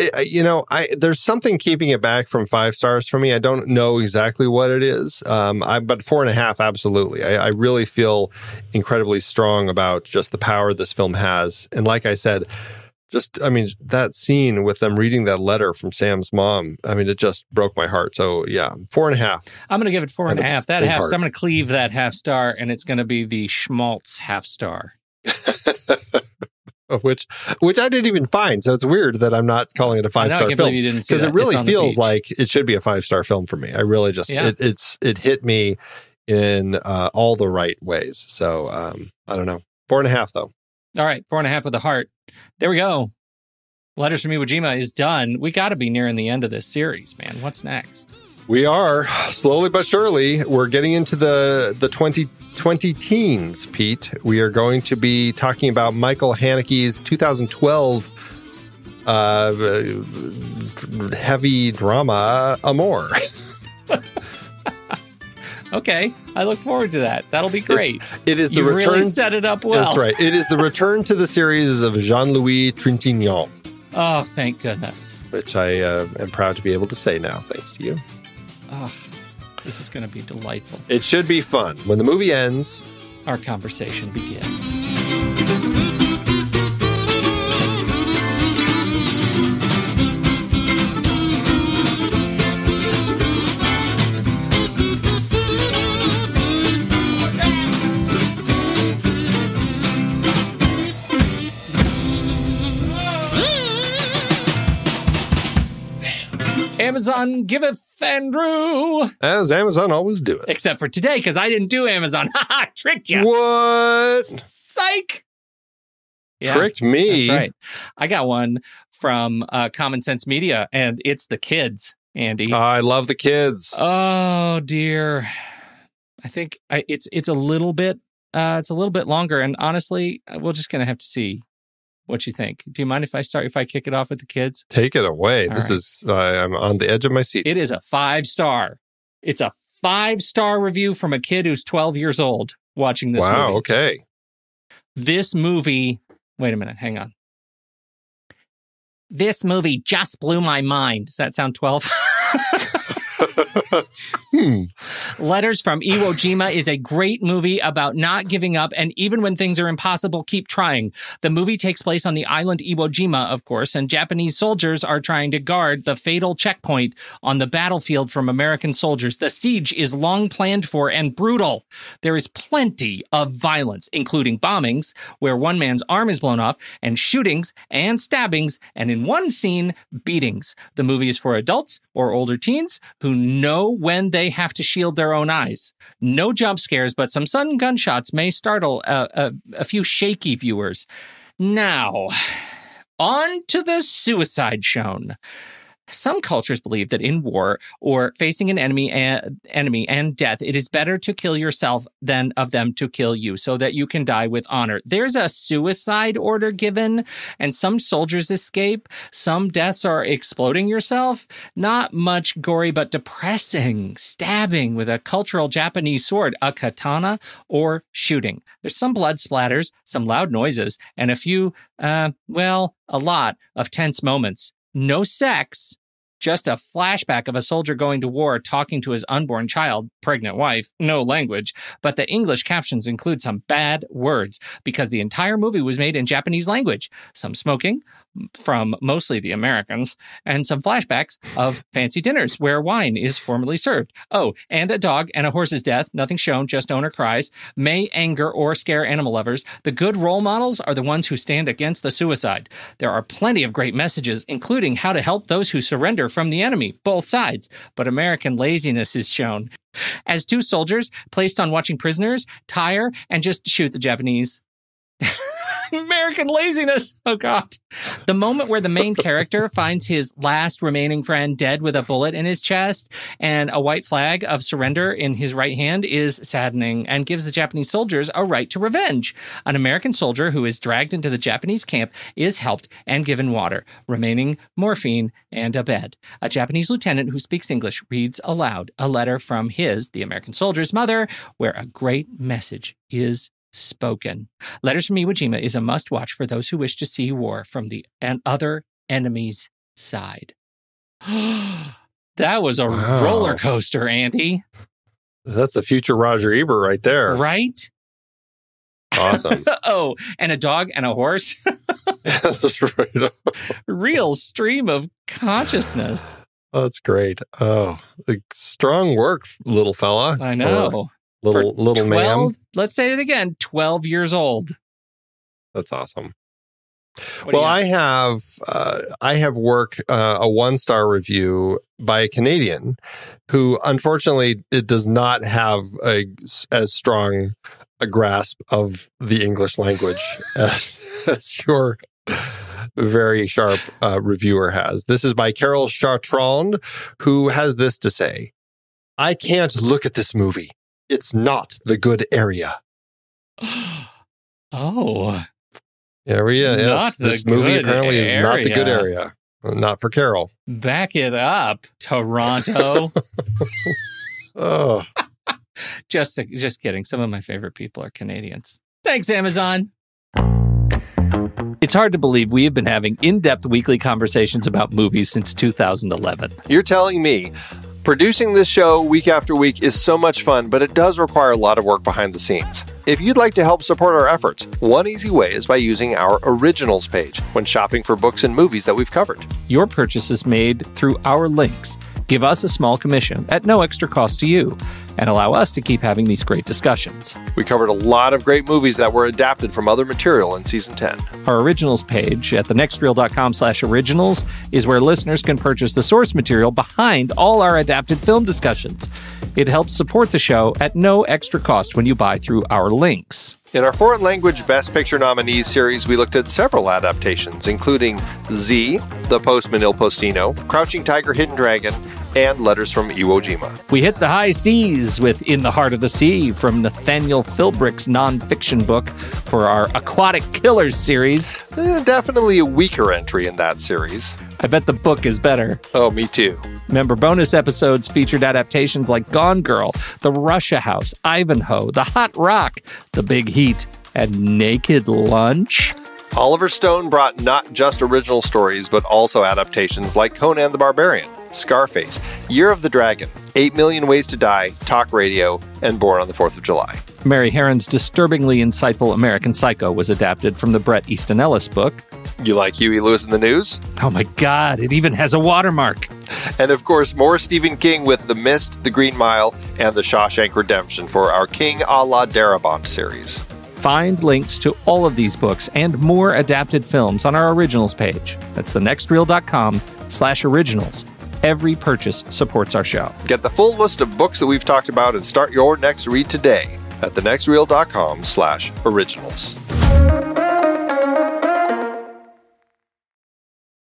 there's something keeping it back from 5 stars for me. I don't know exactly what it is. But 4.5, absolutely. I really feel incredibly strong about just the power this film has. And like I said, that scene with them reading that letter from Sam's mom, it just broke my heart. So, yeah, 4.5. I'm going to give it 4.5. That half star, I'm going to cleave that half star, and it's going to be the schmaltz half star. which I didn't even find. So it's weird that I'm not calling it a 5-star can't film. believe you didn't see because that. it really It's on the feels beach. like it should be a 5-star film for me. I really just it hit me in all the right ways. So I don't know. 4.5 though. All right, 4.5 with a heart. There we go. Letters from Iwo Jima is done. We got to be nearing the end of this series, man. What's next? We are slowly but surely. We're getting into the 2020 teens, Pete. We are going to be talking about Michael Haneke's 2012 heavy drama Amour. Okay, I look forward to that. That'll be great. It is the You've return. really set it up well. That's right. It is the return to the series of Jean-Louis Trintignant, Oh, thank goodness. which I am proud to be able to say now, thanks to you. Oh, this is going to be delightful. It should be fun. When the movie ends, Our conversation begins. Amazon giveth Andrew. as Amazon always do it. Except for today, because I didn't do Amazon. Ha ha! Tricked you. What? Psych. Yeah, Tricked me. that's right. I got one from Common Sense Media, and it's the kids, Andy. I love the kids. Oh dear. I think it's a little bit longer, and honestly, we're just gonna have to see what you think. Do you mind if I kick it off with the kids? Take it away. All This right. is I'm on the edge of my seat. It is a 5-star. It's a 5-star review from a kid who's 12 years old watching this Wow. movie. Okay. This movie, wait a minute, hang on. This movie just blew my mind. Does that sound 12? Letters from Iwo Jima is a great movie about not giving up, and even when things are impossible, keep trying. The movie takes place on the island Iwo Jima, of course, and Japanese soldiers are trying to guard the fatal checkpoint on the battlefield from American soldiers. The siege is long planned for and brutal. There is plenty of violence, including bombings, where one man's arm is blown off, and shootings and stabbings, and in one scene, beatings. The movie is for adults or older teens who know when they have to shield their own eyes. No jump scares, but some sudden gunshots may startle a few shaky viewers. Now, on to the suicide shown. Some cultures believe that in war or facing an enemy and death, it is better to kill yourself than of them to kill you, so that you can die with honor. There's a suicide order given, and some soldiers escape. Some deaths are exploding yourself. Not much gory, but depressing. Stabbing with a cultural Japanese sword, a katana, or shooting. There's some blood splatters, some loud noises, and a lot of tense moments. No sex, just a flashback of a soldier going to war talking to his unborn child, pregnant wife, no language, but the English captions include some bad words because the entire movie was made in Japanese language. Some smoking from mostly the Americans, and some flashbacks of fancy dinners where wine is formally served. Oh, and a dog and a horse's death, nothing shown, just owner cries, may anger or scare animal lovers. The good role models are the ones who stand against the suicide. There are plenty of great messages, including how to help those who surrender from the enemy, both sides, but American laziness is shown. As two soldiers placed on watching prisoners, tire, and just shoot the Japanese. American laziness. Oh, God. The moment where the main character finds his last remaining friend dead with a bullet in his chest and a white flag of surrender in his right hand is saddening and gives the Japanese soldiers a right to revenge. An American soldier who is dragged into the Japanese camp is helped and given water, remaining morphine, and a bed. A Japanese lieutenant who speaks English reads aloud a letter from the American soldier's mother, where a great message is spoken. Letters from Iwo Jima is a must-watch for those who wish to see war from the other enemy's side. That was a roller coaster, Andy. That's a future Roger Ebert right there. Right? Awesome. Oh, and a dog and a horse. That's right. Real stream of consciousness. Oh, that's great. Oh, strong work, little fella. I know. Little man. Let's say it again. 12 years old. That's awesome. Well, I have work, a 1-star review by a Canadian who, unfortunately, it does not have as strong a grasp of the English language as your very sharp reviewer has. This is by Carol Chartrand, who has this to say: "I can't look at this movie. It's not the good area." Oh. There we go. Yes, this movie apparently is not the good area. Not for Carol. Back it up, Toronto. Oh. Just kidding. Some of my favorite people are Canadians. Thanks, Amazon. It's hard to believe we have been having in-depth weekly conversations about movies since 2011. You're telling me producing this show week after week is so much fun, but it does require a lot of work behind the scenes. If you'd like to help support our efforts, one easy way is by using our Originals page when shopping for books and movies that we've covered. Your purchase is made through our links. Give us a small commission at no extra cost to you and allow us to keep having these great discussions. We covered a lot of great movies that were adapted from other material in Season 10. Our Originals page at thenextreel.com/originals is where listeners can purchase the source material behind all our adapted film discussions. It helps support the show at no extra cost when you buy through our links. In our foreign language Best Picture nominees series, we looked at several adaptations, including Z, The Postman Il Postino, Crouching Tiger, Hidden Dragon, and Letters from Iwo Jima. We hit the high seas with In the Heart of the Sea from Nathaniel Philbrick's nonfiction book for our Aquatic Killers series. Definitely a weaker entry in that series. I bet the book is better. Oh, me too. Member bonus episodes featured adaptations like Gone Girl, The Russia House, Ivanhoe, The Hot Rock, The Big Heat, and Naked Lunch. Oliver Stone brought not just original stories, but also adaptations like Conan the Barbarian, Scarface, Year of the Dragon, 8 Million Ways to Die, Talk Radio, and Born on the 4th of July. Mary Herron's disturbingly insightful American Psycho was adapted from the Bret Easton Ellis book. You like Huey Lewis in the News? Oh my God, it even has a watermark. And of course, more Stephen King with The Mist, The Green Mile, and The Shawshank Redemption for our King a la Darabont series. Find links to all of these books and more adapted films on our Originals page. That's thenextreel.com/originals. Every purchase supports our show. Get the full list of books that we've talked about and start your next read today at thenextreel.com/originals.